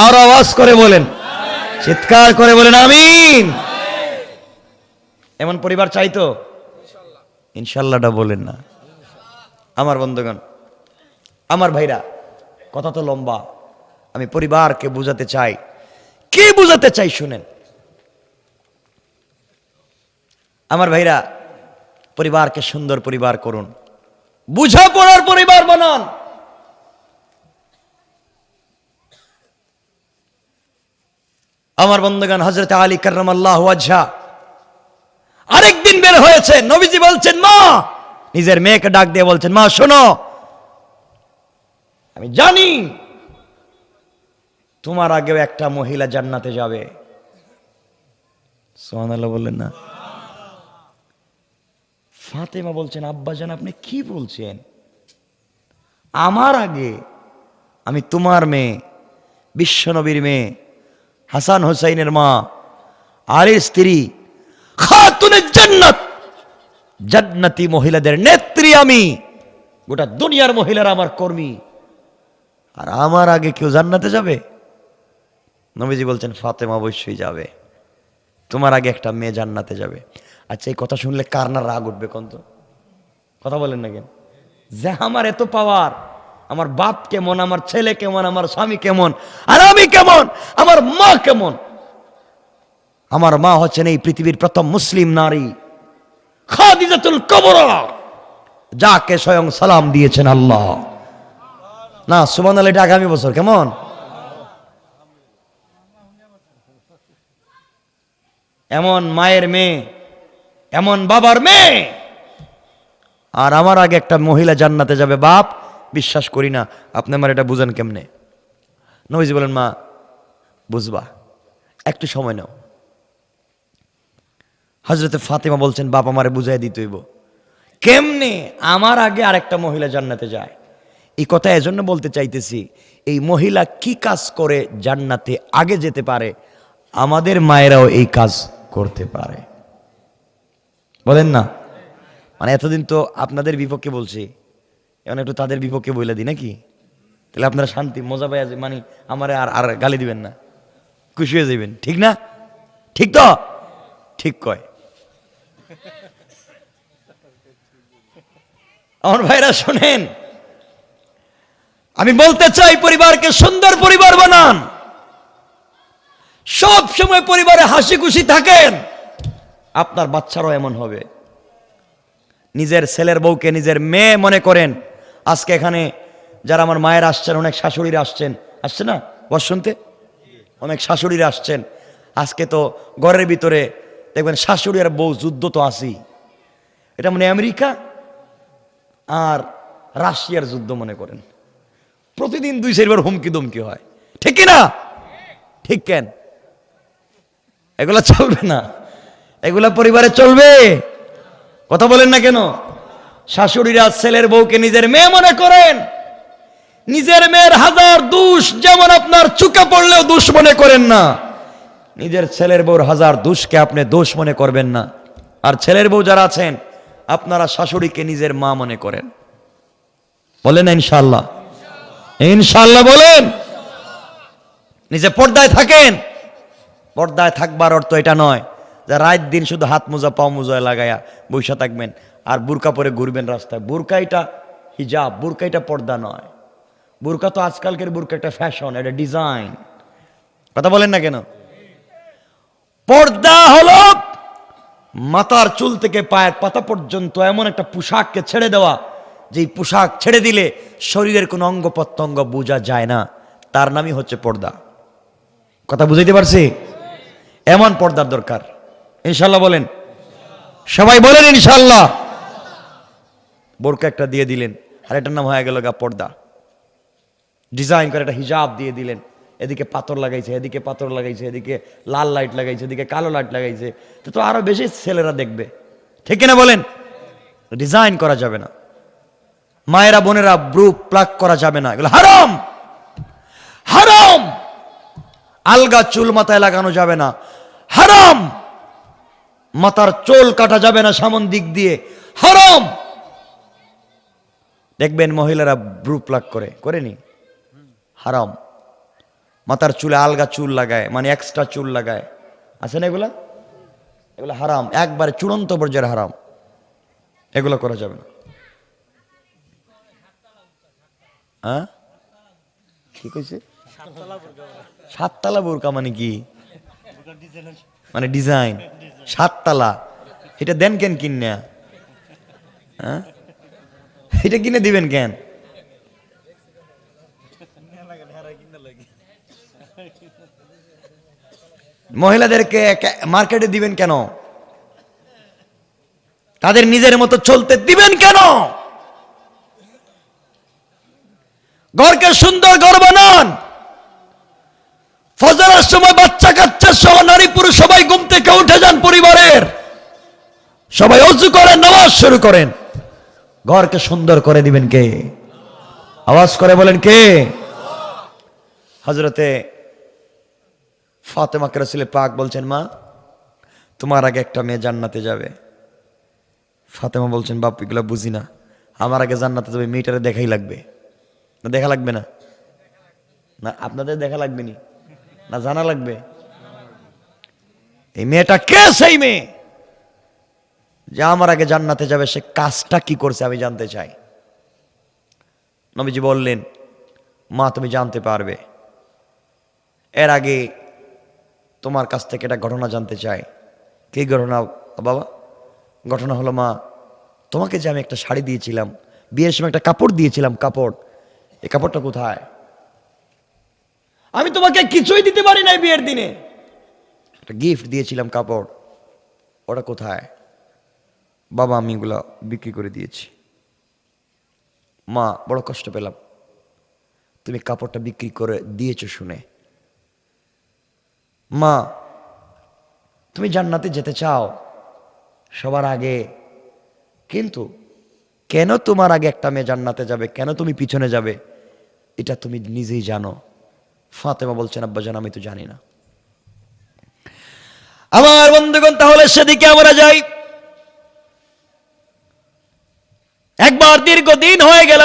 আর আওয়াজ করে বলেন, চিৎকার করে বলেন আমিন। এমন পরিবার চাইতো? ইনশাল্লাহটা বলেন না। আমার বন্ধুগণ, আমার ভাইরা, কথা তো লম্বা, আমি পরিবারকে বুঝাতে চাই। কি বুঝাতে চাই শুনেন। আমার ভাইরা, পরিবারকে সুন্দর পরিবার করুন, বুঝাপড়ার পরিবার বানান। আমার বন্ধুগণ, হযরত আলী কাররামাল্লাহু ওয়াজহা আরেকদিন বের হয়েছে, নবীজি বলছেন মা, নিজের মেয়েকে ডাক দিয়ে বলছেন মা শোনো, আমি জানি তোমার আগেও একটা মহিলা জান্নাতে যাবে। সুবহানাল্লাহ বললেন না? ফাতেমা বলছেন আব্বাজান আপনি কি বলছেন, আমার আগে আমি তোমার মেয়ে, বিশ্বনবীর মেয়ে, হাসান হোসাইনের মা, আলীর স্ত্রী, খাতুনে জান্নাত, জান্নাতি মহিলাদের নেত্রী আমি, গোটা দুনিয়ার মহিলারা আমার কর্মী, আর আমার আগে কেউ জান্নাতে যাবে? নবীজি বলছেন ফাতেমা অবশ্যই যাবে, তোমার আগে একটা মেয়ে জান্নাতে যাবে। আচ্ছা, এই কথা শুনলে কার না রাগ উঠবে কোন তো? কথা বলেন না কেন? যে আমার এত পাওয়ার, আমার বাপ কেমন, আমার ছেলে কেমন, আমার স্বামী কেমন, আর আমি কেমন, আমার মা কেমন। আমার মা হচ্ছেন এই পৃথিবীর প্রথম মুসলিম নারী, খাদিজাতুল কুবরা, যাকে স্বয়ং সালাম দিয়েছেন আল্লাহ। না সুবহানাল্লাহ, এটা আগামী বছর কেমন? এমন মায়ের মেয়ে, এমন বাবার মেয়ে, আর আমার আগে একটা মহিলা জান্নাতে যাবে, বাপ বিশ্বাস করি না, আপনি আমার এটা বুঝেন কেমনে? নবীজি বলেন মা বুঝবা, একটু সময় নাও। হযরতে ফাতেমা বলছেন বাপ আমারে বুঝাই দিতে হইব কেমনে আমার আগে আরেকটা মহিলা জান্নাতে যায়। এই কথা এজন্য বলতে চাইতেছি, এই মহিলা কি কাজ করে জান্নাতে আগে যেতে পারে, আমাদের মায়েরাও এই কাজ করতে পারে। বলেন না? মানে এতদিন তো আপনাদের বিপক্ষে বলছি, এখন একটু তাদের বিপক্ষে বলে দিই নাকি? তাহলে আপনারা শান্তি মজা পাই, মানে আমার আর আর গালি দিবেন না, খুশি হয়ে যাবেন, ঠিক না? ঠিক তো? ঠিক কয় আমার ভাইরা, শোনেন, আমি বলতে চাই পরিবারকে সুন্দর পরিবার বানান, সব সময় পরিবারে হাসি খুশি থাকেন, আপনার বাচ্চারাও এমন হবে। নিজের ছেলের বউকে নিজের মেয়ে মনে করেন। আজকে এখানে যারা আমার মায়ের আসছেন, অনেক শাশুড়িরা আসছেন, আসছে না বস শুনতে, অনেক শাশুড়িরা আসছেন। আজকে তো ঘরের ভিতরে দেখবেন শাশুড়ি আর বউ যুদ্ধ তো আছেই, এটা মানে আমেরিকা আর রাশিয়ার যুদ্ধ মনে করেন, প্রতিদিন 2-4 বার হুমকি দমকি হয়, ঠিক না? ঠিক কেন? এগুলা চলবে না, এগুলা পরিবারে চলবে? কথা বলেন না কেন? শাশুড়িরা ছেলের বউকে নিজের মেয়ে মনে করেন, নিজের মেয়ের হাজার দোষ যেমন আপনার চোখে পড়লেও দোষ মনে করেন না, নিজের ছেলের বউর হাজার দোষকে আপনি দোষ মনে করবেন না। আর ছেলের বউ যারা আছেন, আপনারা শাশুড়িকে নিজের মা মনে করেন। বলেন ইনশাআল্লাহ? ইনশাআল্লাহ বলেন। নিজে পর্দায় থাকেন। পর্দায় থাকবার অর্থ এটা নয় যে রাত দিন শুধু হাত মোজা পাও মোজা লাগায়া বৈশা থাকবেন আর বুরকা পরে ঘুরবেন রাস্তায়। বুরকা এটা হিজাব, বুরকা এটা পর্দা নয়। বুরকা তো আজকালকের বুরকা একটা ফ্যাশন, এটা ডিজাইন। কথা বলেন না কেন? পর্দা হলো মাথার চুল থেকে পায়ের পাতা পর্যন্ত এমন একটা পোশাককে ছেড়ে দেওয়া, যেই পোশাক ছেড়ে দিলে শরীরের কোনো অঙ্গ প্রত্যঙ্গ বোঝা যায় না, তার নামই হচ্ছে পর্দা। কথা বুঝাইতে পারছি? এমন পর্দার দরকার। ইনশাল্লাহ বলেন, সবাই বলেন ইনশাল্লাহ। বোরকা একটা দিয়ে দিলেন, আর এটার নাম হয়ে গেল গা পর্দা। ডিজাইন করে একটা হিজাব দিয়ে দিলেন, এদিকে পাথর লাগাইছে, এদিকে পাথর লাগাইছে, এদিকে লাল লাইট লাগাইছে, এদিকে কালো লাইট লাগাইছে, তো আরো বেশি ছেলেরা দেখবে, ঠিক কিনা বলেন? ডিজাইন করা যাবে না। মায়েরা বোনেরা ব্রু প্লাক করা যাবে না, এগুলো হারাম, হারাম। আলগা চুল মাথায় লাগানো যাবে না, হারাম। মাথার চুল কাটা যাবে না সামন দিক দিয়ে, হারাম। দেখবেন মহিলারা ব্রু প্লাক করেনি, হারাম। মাথার চুলে আলগা চুল লাগায়, মানে এক্সট্রা চুল লাগায়, আছে না এগুলা? এগুলো হারাম, একবারে চূড়ান্ত পর্যায়ের হারাম, এগুলো করা যাবে না। হ্যাঁ কি কইছে? 7 তালা বোরকা মানে কি? মানে ডিজাইন 7 তালা এটা দেন কেন কিনে? হ্যাঁ, এটা কিনে দিবেন কেন? মহিলাদেরকে মার্কেটে দিবেন কেন? তাদের নিজের মতো চলতে দিবেন কেন? ঘরকে সুন্দর ঘর বানান। ফজরের সময় বাচ্চা কাচ্চা সহ নারী পুরুষ সবাই ঘুম থেকে উঠে যান, পরিবারের সবাই ওযু করেন, নামাজ শুরু করেন। ঘরকে সুন্দর করে দিবেন কে? আওয়াজ করে বলেন কে? হযরতে ফাতেমাকে রাসূল পাক বলছেন, মা তোমার আগে একটা মেয়ে জান্নাতে যাবে। ফাতেমা বলছেন, বাপ এগুলো বুঝি না, আমার আগে জান্নাতে যাবে, মেয়েটারে দেখাই লাগবে না? দেখা লাগবে না? না আপনাদের দেখা লাগবে নি না জানা লাগবে? এই মেয়েটা কে? সেই মেয়ে যে আমার আগে জান্নাতে যাবে, সে কাজটা কি করছে আমি জানতে চাই। নবীজি বললেন, মা তুমি জানতে পারবে। এর আগে তোমার কাছ থেকে একটা ঘটনা জানতে চাই। কি ঘটনা বাবা? ঘটনা হলো, মা তোমাকে যে আমি একটা শাড়ি দিয়েছিলাম, বিয়ের সময় একটা কাপড় দিয়েছিলাম, কাপড়, এই কাপড়টা কোথায়? আমি তোমাকে কিছুই দিতে পারি নাই, বিয়ের দিনে একটা গিফট দিয়েছিলাম কাপড়, ওটা কোথায়? বাবা আমি এগুলো বিক্রি করে দিয়েছি। মা বড় কষ্ট পেলাম, তুমি কাপড়টা বিক্রি করে দিয়েছো শুনে। মা তুমি জান্নাতে যেতে চাও সবার আগে, কিন্তু কেন তোমার আগে একটা মেয়ে জান্নাতে যাবে, কেন তুমি পিছনে যাবে, এটা তুমি নিজেই জানো। ফাতেমা বলছেন, আব্বাজান আমি তো জানি না। আমার বন্ধুগণ, তাহলে সেদিকে আমরা যাই। একবার দীর্ঘদিন হয়ে গেল,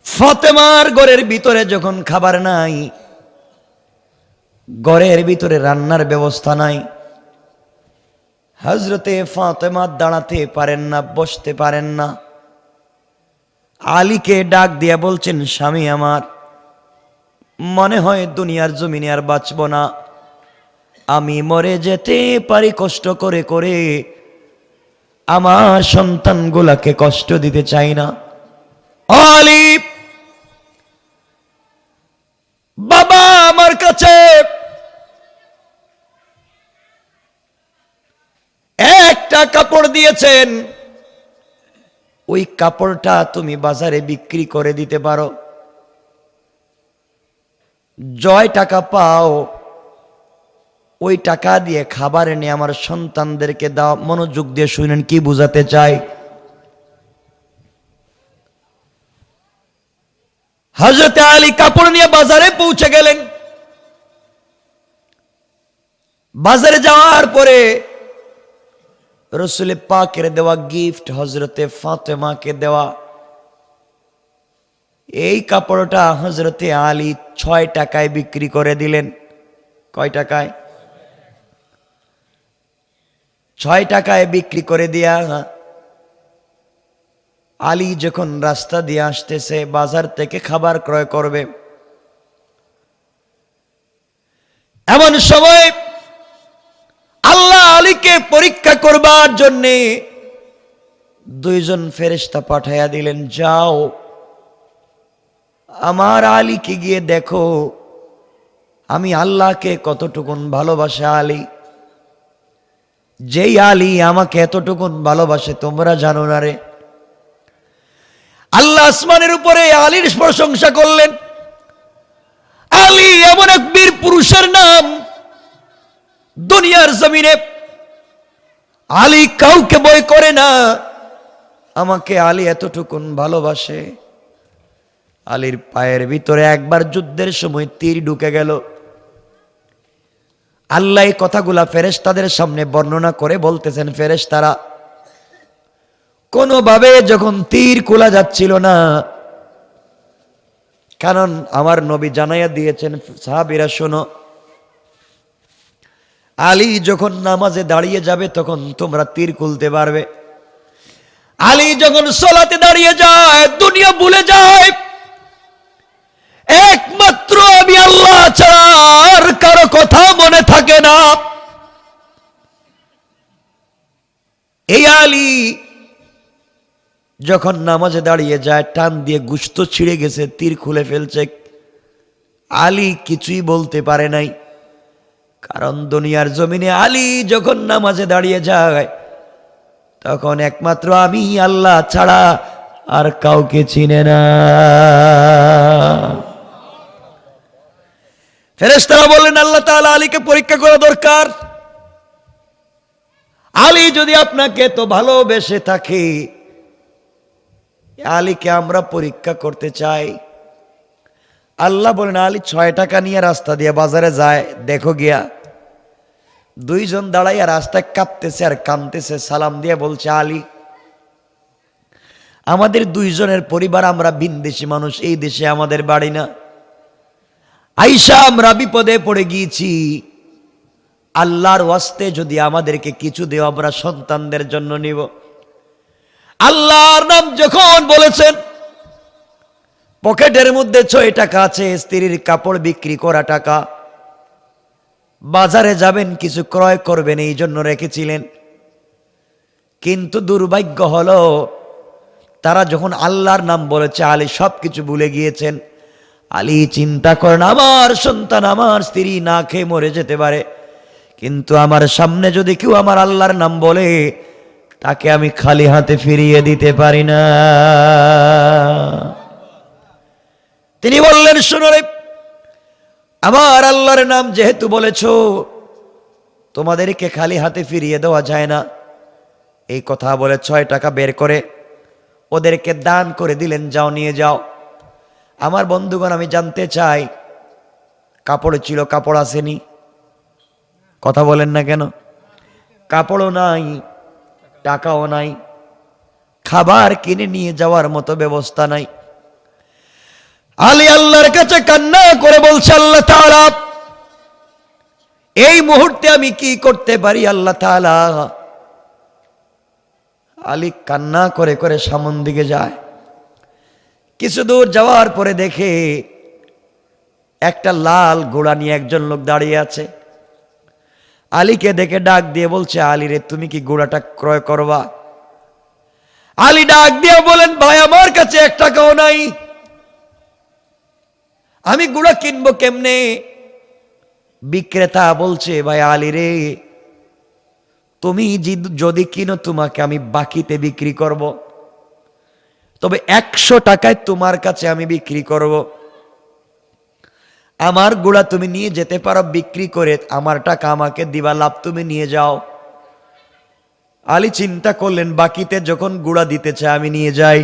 ফাতেমার ঘরের ভিতরে যখন খাবার নাই, ঘরের ভিতরে রান্নার ব্যবস্থা নাই, হযরতে ফাতেমা দাঁড়াতে পারেন না, বসতে পারেন না। আলীকে ডাক দিয়া বলছেন, স্বামী আমার মনে হয় দুনিয়ার জমিনে আর বাঁচব না, আমি মরে যেতে পারি কষ্ট করে করে, আমার সন্তানগুলাকে কষ্ট দিতে চাই না। আলী বাবা আমার কাছে একটা কাপড় দিয়েছেন, ওই কাপড়টা তুমি বাজারে বিক্রি করে দিতে পারো, জয় টাকা পাও, ওই টাকা দিয়ে খাবার এনে আমার সন্তানদেরকে দাও। মনোযোগ দিয়ে শুনেন কি বুঝাতে চাই। হযরত আলী কাপড় নিয়ে বাজারে পৌঁছে গেলেন। বাজারে যাওয়ার পরে রাসূল পাকের দেওয়া গিফট, হযরতে ফাতেমাকে দেওয়া এই কাপড়টা হযরতে আলী 6 টাকায় বিক্রি করে দিলেন। কয় টাকায়? 6 টাকায় বিক্রি করে দিয়া আলী যখন রাস্তা দিয়ে আসতেছে, বাজার থেকে খাবার ক্রয় করবে, এমন সময় আল্লাহ আলীকে পরীক্ষা করবার জন্য 2 জন ফেরেশতা পাঠাইয়া দিলেন, যাও আমার আলীকে গিয়ে দেখো আমি আল্লাহকে কতটুকুন ভালোবাসে। আলী, যেই আলী আমাকে এতটুকুন ভালোবাসে তোমরা জানো না রে। আল্লাহ আসমানের উপরে আলীর প্রশংসা করলেন। আলী এমন এক বীর পুরুষের নাম, দুনিয়ার জমিনে আলী কাউকে ভয় করে না, আমাকে আলী এতটুকুন ভালোবাসে। আলীর পায়ের ভিতরে একবার যুদ্ধের সময় তীর ঢুকে গেল। আল্লাহ এই কথাগুলা ফেরেশতাদের সামনে বর্ণনা করে বলতেছেন, ফেরেশতারা কোনোভাবে যখন তীর খোলা যাচ্ছিল না, কারণ আমার নবী জানাইয়া দিয়েছেন, সাহাবীরা শোনো, আলী যখন নামাজে দাঁড়িয়ে যাবে তখন তোমরা তীর খুলতে পারবে। আলী যখন সালাতে দাঁড়িয়ে যায়, দুনিয়া ভুলে যায়, একমাত্র আমি আল্লাহ ছাড়া আর কারো কথা মনে থাকে না। এই আলী যখন নামাজে দাঁড়িয়ে যায়, টান দিয়ে গোশত ছিঁড়ে গেছে, তীর খুলে ফেলছে, আলী কিছুই বলতে পারে নাই। কারণ দুনিয়ার জমিনে আলী যখন নামাজে দাঁড়িয়ে যায়, তখন একমাত্র আমি আল্লাহ ছাড়া আর কাউকে চিনে না। ফেরেশতারা বললেন, আল্লাহ তাআলা আলীকে পরীক্ষা করা দরকার। আলী যদি আপনাকে তো ভালোবেসে থাকে, আলীকে আমরা পরীক্ষা করতে চাই। আল্লাহ বলেন, আলী 6 টাকা নিয়ে রাস্তা দিয়ে বাজারে যায়, দেখো গিয়া দুইজন দাঁড়াইয়া রাস্তায় কাঁপতেছে আর কাঁদতেছে, সালাম দিয়ে বলছে, আলী আমাদের দুইজনের পরিবার, আমরা ভিনদেশী মানুষ, এই দেশে আমাদের বাড়ি না। আয়েশা আমরা বিপদে পড়ে গিয়েছি, আল্লাহর ওয়াস্তে যদি আমাদেরকে কিছু দেও, আমরা সন্তানদের জন্য নিব। আল্লাহর নাম যখন বলেছেন, পকেটের মধ্যে 6 টাকা আছে, স্ত্রীর কাপড় বিক্রি করা টাকা, বাজারে যাবেন কিছু ক্রয় করবেন এই জন্য রেখেছিলেন। কিন্তু দুর্ভাগ্য হলো, তারা যখন আল্লাহর নাম বলেছে, আলী সবকিছু ভুলে গিয়েছেন। আলী চিন্তা করেন, আমার সন্তান, আমার স্ত্রী না খেয়ে মরে যেতে পারে, কিন্তু আমার সামনে যদি কেউ আমার আল্লাহর নাম বলে, তাকে আমি খালি হাতে ফিরিয়ে দিতে পারি না। তিনি বললেন, শোনো রে, আমার আল্লাহর নাম যেহেতু বলেছ, তোমাদেরকে খালি হাতে ফিরিয়ে দেওয়া যায় না। এই কথা বলে 6 টাকা বের করে ওদেরকে দান করে দিলেন, যাও নিয়ে যাও। আমার বন্ধুগণ, আমি জানতে চাই, কাপড় ছিল, কাপড় আসেনি? কথা বলেন না কেন? কাপড়ও নাই, টাকাও নাই, খাবার কিনে নিয়ে যাওয়ার মতো ব্যবস্থা নাই। আলী আল্লাহর কাছে কান্না করে বলছে, আল্লাহ তাআলা এই মুহূর্তে আমি কি করতে পারি আল্লাহ তাআলা? আলী কান্না করে করে সামন দিকে যায়। কিছু দূর যাওয়ার পরে দেখে একটা লাল ঘোড়া নিয়ে একজন লোক দাঁড়িয়ে আছে। আলীকে দেখে ডাক দিয়ে বলছে, আলী রে, তুমি কি ঘোড়াটা ক্রয় করবা? আলী ডাক দিয়ে বলেন, ভাই আমার কাছে 1 টাকাও নাই, আমি ঘোড়া কিনবো কেমনে? বিক্রেতা বলছে, ভাই আলী রে, তুমি যদি কিনো, তোমাকে আমি বাকিতে বিক্রি করব, তবে 100 টাকায় তোমার কাছে আমি বিক্রি করব। আমার ঘোড়া তুমি নিয়ে যেতে পারো, বিক্রি করে আমার টাকা আমাকে দিবা, লাভ তুমি নিয়ে যাও। আলী চিন্তা করলেন, বাকিতে যখন ঘোড়া দিতে চায় আমি নিয়ে যাই।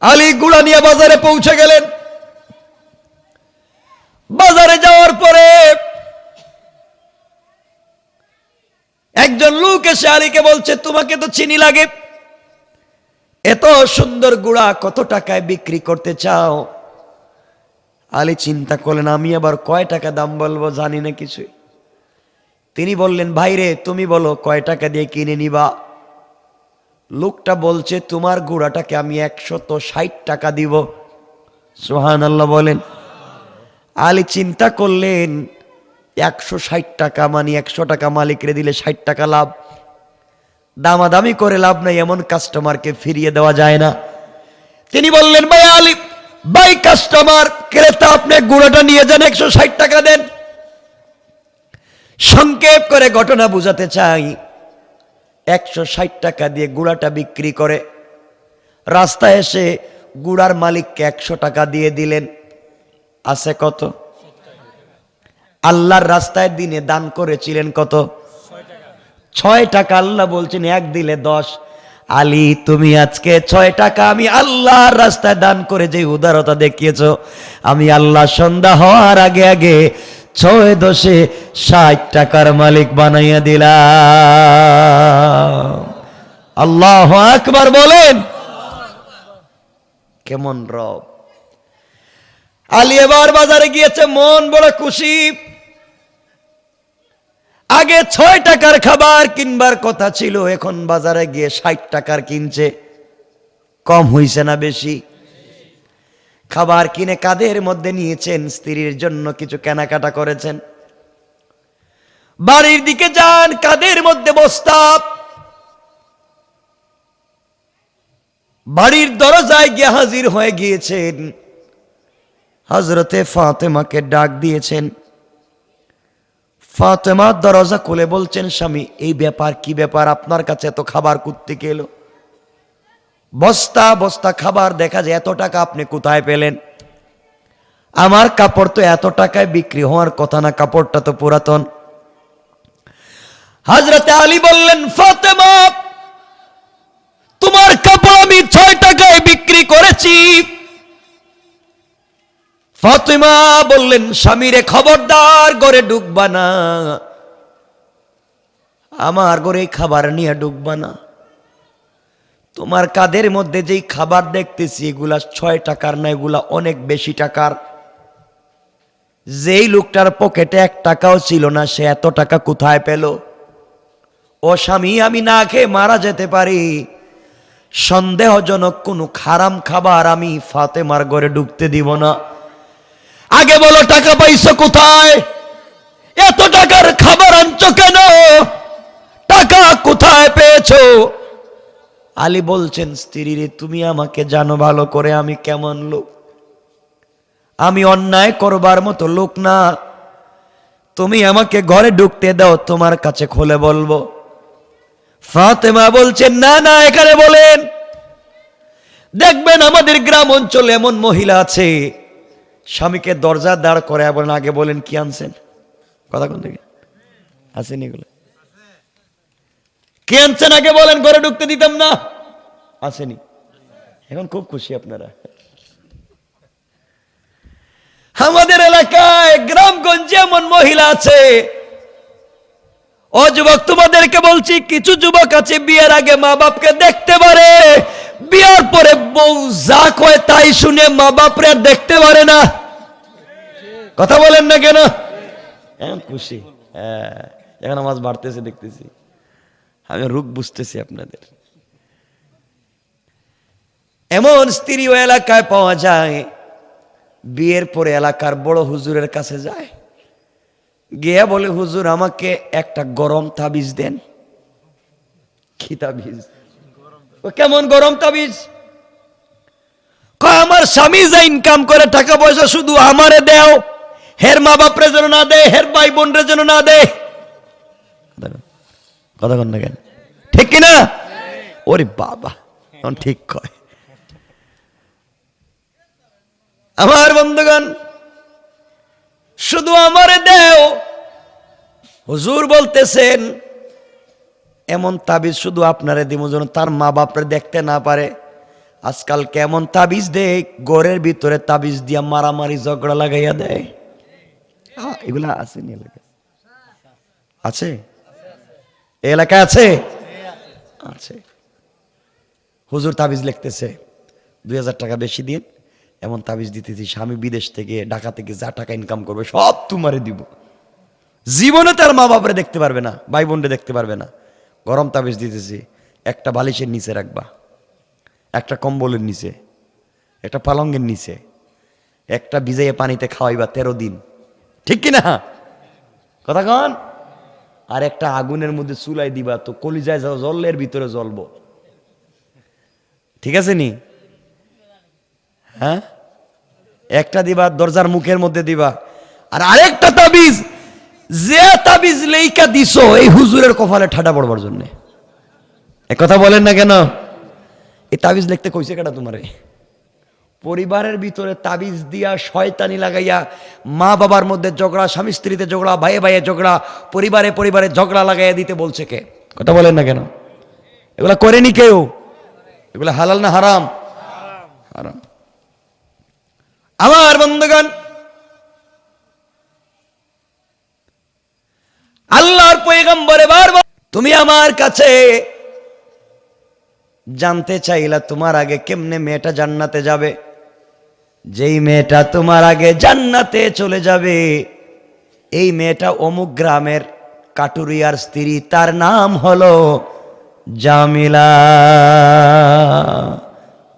আলী ঘোড়া নিয়ে বাজারে পৌঁছে গেলেন। বাজারে যাওয়ার পরে একজন লোক এসে আলীকে বলছে, তোমাকে তো চিনি লাগে, এত সুন্দর ঘোড়া কত টাকায় বিক্রি করতে চাও? আলী চিন্তা করলেন, আমি আবার কয় টাকা দাম বলবো, জানি না কিছুই। তিনি বললেন, ভাইরে, তুমি বলো কয় টাকা দিয়ে কিনে নিবা? লোকটা বলছে, তোমার ঘোড়াটাকে আমি 160 টাকা দিব। সুবহানাল্লাহ বলেন। আলী চিন্তা করলেন, 160 টাকা মানে 100 টাকা মালিকরে দিলে 60 টাকা লাভ, দামাদামি করে লাভ নাই, এমন কাস্টমারকে ফিরিয়ে দেওয়া যায় না। তিনি বললেন, ভাই আলী, ভাই কাস্টমার, ক্রেতা, আপনি ঘোড়াটা নিয়ে যান, 160 টাকা দেন। সংক্ষেপ করে ঘটনা বুঝাতে চাই, 160 টাকা দিয়ে ঘোড়াটা বিক্রি করে রাস্তায় এসে ঘোড়ার মালিককে 100 টাকা দিয়ে দিলেন। আছে কত? আল্লাহর রাস্তায় দিনে দান করেছিলেন কত? 6 টাকা। আল্লাহ বলছেন, 1 দিলে 10। আলী, তুমি আজকে 6 টাকা আমি আল্লাহর রাস্তায় দান করে যে উদারতা দেখিয়েছ, আমি আল্লাহ সন্ধ্যা হওয়ার আগে আগে 6 10 60 টাকার মালিক বানাইয়া দিলাম। আল্লাহু আকবার বলেন। কেমন রব! আলী এবার বাজারে গিয়েছে, মন বড় খুশি। আগে 6 টাকার খাবার কিনবার কথা ছিল, এখন বাজারে গিয়ে 60 টাকার কিনছে। কম হইছে না বেশি? খাবার কিনে কাঁধের মধ্যে নিয়েছেন, স্ত্রীর জন্য কিছু কেনাকাটা করেছেন। বাড়ির দিকে যান, কাঁধের মধ্যে বস্তা, বাড়ির দরজায় গিয়ে হাজির হয়ে গিয়েছেন। হযরতে ফাতেমাকে ডাক দিয়েছেন। ফাতেমা দরজা খুলে বলছেন, স্বামী এই ব্যাপার, কি ব্যাপার, আপনার কাছে এত খাবার কোত্থেকে এলো? বস্তা বস্তা খাবার, দেখা যায় এত টাকা আপনি কোথায় পেলেন? আমার কাপড় তো এত টাকায় বিক্রি হওয়ার কথা না, কাপড়টা তো পুরাতন। হযরতে আলী বললেন, ফাতেমা তোমার কাপড় আমি 6 টাকায় বিক্রি করেছি। ফাতেমা বললেন, স্বামীরে খবরদার ঘরে ঢুকবা না, আমার ঘরে খাবার নিয়ে ঢুকবা না। তোমার কাঁধের মধ্যে যেই খাবার দেখতেছি এগুলা 6 টাকার না, এগুলা অনেক বেশি টাকার। যেই লোকটার পকেটে 1 টাকাও ছিল না, সে এত টাকা কোথায় পেল? ও স্বামী, আমি না খেয়ে মারা যেতে পারি, সন্দেহজনক কোনো হারাম খাবার আমি ফাতেমার ঘরে ঢুকতে দিব না। আগে বলো টাকা পাইছো কোথায়? এত টাকার খাবার আনছো কেন? টাকা কোথায় পেয়েছো? আলী বলছেন, স্ত্রী রে, তুমি আমাকে জানো ভালো করে আমি কেমন লোক। আমি অন্যায় করবার মতো লোক না। তুমি আমাকে ঘরে ঢুকতে দাও, তোমার কাছে খুলে বলবো। ফাতেমা বলছেন, না না, এখানে বলেন। দেখবেন আমাদের গ্রাম অঞ্চলে এমন মহিলা আছে, স্বামীকে দরজা দাঁড় করে বলেন, আগে বলেন কি আনছেন। কথা কোন থেকে আসেনি এগুলো? কি আনছেন আগে বলেন, ঘরে ঢুকতে দিতাম না। আসেনি? এখন খুব খুশি আপনারা। আমাদের এলাকায় গ্রামগঞ্জে এমন মহিলা আছে। ও যুবক, তোমাদেরকে বলছি, কিছু যুবক আছে বিয়ের আগে মা বাপকে দেখতে পারে, বিয়ার পরে বউ যা কয় তাই শুনে মা বাপরে আর দেখতে পারে না। কথা বলেন না কেন? এখন খুশি। হ্যাঁ, এখন আওয়াজ বাড়তেছে দেখতেছি, আমি রূপ বুঝতেছি আপনাদের। এমন স্ত্রী ও এলাকায় পাওয়া যায়, বিয়ের পরে এলাকার বড় হুজুরের কাছে যায়, গিয়ে বলে, হুজুর আমাকে একটা গরম তাবিজ দেন। কি তাবিজ? ও কেমন গরম তাবিজ? আমার স্বামী যা ইনকাম করে টাকা পয়সা শুধু আমারে দেও, হের মা বাপরে যেন না দে, হের ভাই বোনরে যেন না দে। কথা কন না কেন? ঠিক কিনা? ওরে বাবা, ঠিক কয়। আমার বন্ধুগণ, শুধু আমারে দেও। হুজুর বলতেছেন এমন তাবিজ শুধু আপনারে দিব যেন তার মা বাপরে দেখতে না পারে। আজকাল কেমন তাবিজ দেয়, ঘরের ভিতরে তাবিজ দিয়া মারামারি ঝগড়া লাগাইয়া দেয়। এগুলা আছে নি এলাকায়? আছে? এলাকায় আছে? আছে। হুজুর তাবিজ লিখতেছে, 2000 টাকা বেশি দিন, এমন তাবিজ দিতেছি, স্বামী বিদেশ থেকে ঢাকা থেকে যা টাকা ইনকাম করবে সব তোমারে দিব, জীবনে তার মা বাপরে দেখতে পারবে না, ভাই বোনরে দেখতে পারবে না। গরম তাবিজ দিতেছি, একটা বালিশের নিচে রাখবা, একটা কম্বলের নিচে, একটা পালঙ্গের নিচে, একটা ভিজাইয়ে পানিতে খাওয়াইবা 13 দিন। ঠিক কিনা? কথা কন। আর একটা আগুনের মধ্যে চুলাই দিবা, তো কলিজায় জলের ভিতরে জ্বলবো। ঠিক আছে নি? হ্যাঁ, একটা দিবা দরজার মুখের মধ্যে দিবা। আর আরেকটা তাবিজ, যে তাবিজ লেইকা দিছো এই হুজুরের কপালে ঠাডা পড়বার জন্য। এক কথা বলেন না কেন? এই তাবিজ লিখতে কইছে কেডা তোমারে? পরিবারের ভিতরে তাবিজ দিয়া শয়তানি লাগাইয়া মা বাবার মধ্যে ঝগড়া, স্বামী স্ত্রীতে ঝগড়া, ভাইয়ে ভাইয়ে ঝগড়া, পরিবারে পরিবারে ঝগড়া লাগাইয়া দিতে বলছে কে? কথা বলেন না কেন? এগুলা করেনি কেউ? এগুলা হালাল না হারাম? হারাম। আমার বন্ধুগণ, আল্লাহর পয়গম্বর বারবার, তুমি আমার কাছে জানতে চাইলা তোমার আগে কেমনে মেয়েটা জান্নাতে যাবে। যেই মেয়েটা তোমার আগে জান্নাতে চলে যাবে, এই মেয়েটা অমুক গ্রামের কাটুরিয়ার স্ত্রী, তার নাম হলো জামিলা।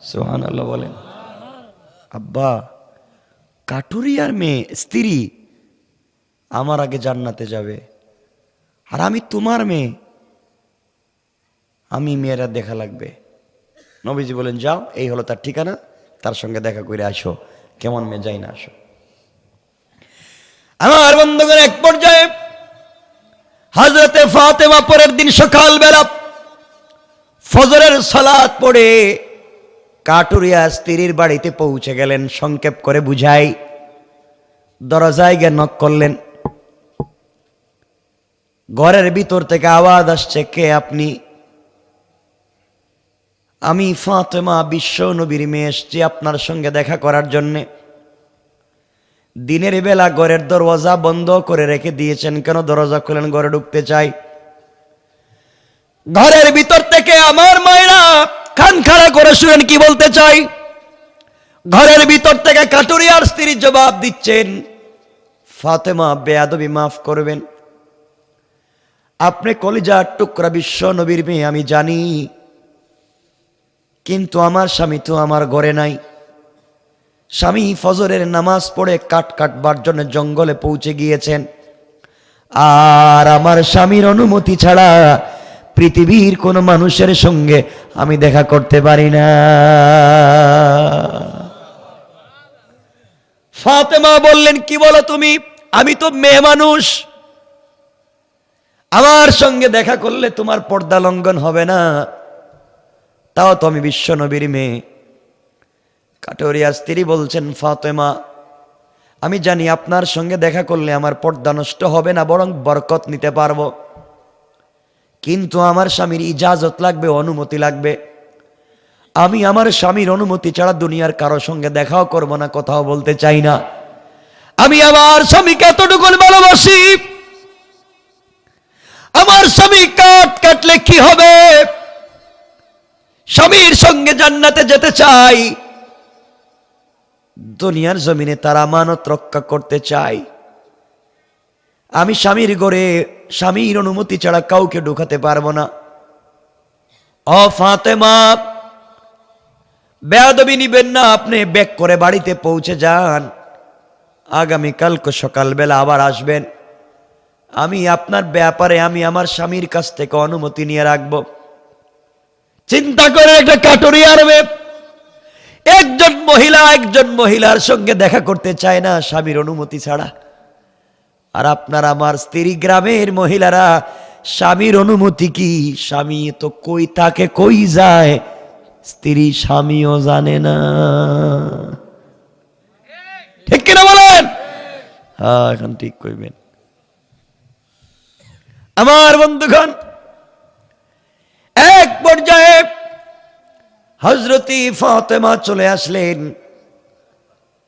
সুবহানাল্লাহ বলেন। আব্বা, কাটুরিয়ার মেয়ে স্ত্রী আমার আগে জান্নাতে যাবে, আর আমি তোমার মেয়ে, আমি মেয়েরা দেখা লাগবে। নবীজি বলেন, যাও, এই হলো তার ঠিকানা, তার সঙ্গে দেখা করে আসো। কেমন মেয়ে, যাই না আসো। আমার বন্ধুগণ, এক পর্যায়ে হযরতে ফাতেমা পরের দিন সকালবেলা ফজরের সালাত পড়ে কাটুরিয়া স্ত্রীর বাড়িতে পৌঁছে গেলেন। সংক্ষেপ করে বুঝাই, দরজায় গিয়ে নক করলেন। ঘরের ভিতর থেকে আওয়াজ আসছে, কে আপনি? আমি ফাতেমা, বিশ্ব নবীর মেয়ে, এসেছি আপনার সঙ্গে দেখা করার জন্যে। দিনের বেলা ঘরের দরজা বন্ধ করে রেখে দিয়েছেন কেন? দরজা খুলেন, ঘরে ঢুকতে চাই। ঘরের ভিতর থেকে আমার মায়েরা কান খাড়া করে শুনেন কি বলতে চাই। ঘরের ভিতর থেকে কাটুরিয়ার স্ত্রী জবাব দিচ্ছেন, ফাতেমা, বেয়াদবি মাফ করবেন, আপনি কলিজার টুকরা বিশ্ব নবীর মেয়ে আমি জানি, কিন্তু আমার স্বামী তো আমার ঘরে নাই। স্বামী ফজরের নামাজ পড়ে কাঠ কাটবার জন্য জঙ্গলে পৌঁছে গিয়েছেন, আর আমার স্বামীর অনুমতি ছাড়া পৃথিবীর কোন মানুষের সঙ্গে আমি দেখা করতে পারি না। ফাতেমা বললেন, কি বলো তুমি? আমি তো মেয়ে মানুষ, আমার সঙ্গে দেখা করলে তোমার পর্দা লঙ্ঘন হবে না, তাও তো আমি বিশ্ব নবীর মেয়ে। কাটুরিয়া স্ত্রী বলছেন, ফাতেমা, আমি জানি আপনার সঙ্গে দেখা করলে আমার পর্দা নষ্ট হবে না, বরং বরকত নিতে পারবো, কিন্তু আমার স্বামীর ইজাজত লাগবে, অনুমতি লাগবে। আমি আমার স্বামীর অনুমতি ছাড়া দুনিয়ার কারো সঙ্গে দেখাও করব না, কথাও বলতে চাই না। আমি আমার স্বামীকে এতটুকু ভালোবাসি, আমার স্বামী কাট কাটলে কি হবে? স্বামীর সঙ্গে জান্নাতে যেতে চাই, দুনিয়ার জমিনে তার আমানত রক্ষা করতে চাই। আমি স্বামীর ঘরে স্বামীর অনুমতি ছাড়া কাউকে ঢোকাতে পারবো না। ও ফাতেমা, বেয়াদবি নিবেন না, আপনি ব্যাক করে বাড়িতে পৌঁছে যান, আগামীকালকে সকালবেলা আবার আসবেন। আমি আপনার ব্যাপারে আমি আমার স্বামীর কাছ থেকে অনুমতি নিয়ে রাখবো। চিন্তা করে, একটা কাটুরিয়ার মেয়ে একজন মহিলার সঙ্গে দেখা করতে চায় না স্বামীর অনুমতি ছাড়া, আর আপনার আমার স্ত্রী গ্রামের মহিলারা স্বামীর অনুমতি কি, স্বামী তো কই তাকে কই যায়, স্ত্রী স্বামীও জানে না। ঠিক কিনা বলেন? হ্যাঁ, এখন ঠিক কইবেন। আমার বন্ধুগণ, এক পর্যায়ে হযরতি ফাতেমা চলে আসলেন।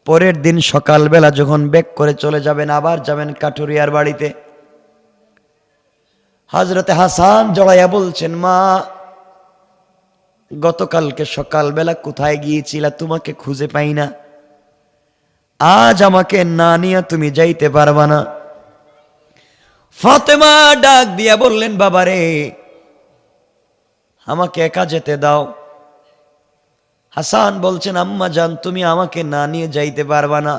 পরের দিন সকালবেলা যখন ব্যাক করে চলে যাবেন, আবার যাবেন কাটুরিয়ার বাড়িতে, হযরতে হাসান জড়াইয়া বলছেন, মা, গতকালকে সকালবেলা কোথায় গিয়েছিলা? তোমাকে খুঁজে পাই না, আজ আমাকে না নিয়ে তুমি যাইতে পারবা না। ফাতেমা ডাক দিয়া বললেন, বাবারে, আমাকে একা যেতে দাও। হাসান বলছেন, আম্মা জান, তুমি আমাকে না নিয়ে যাইতে পারবা না।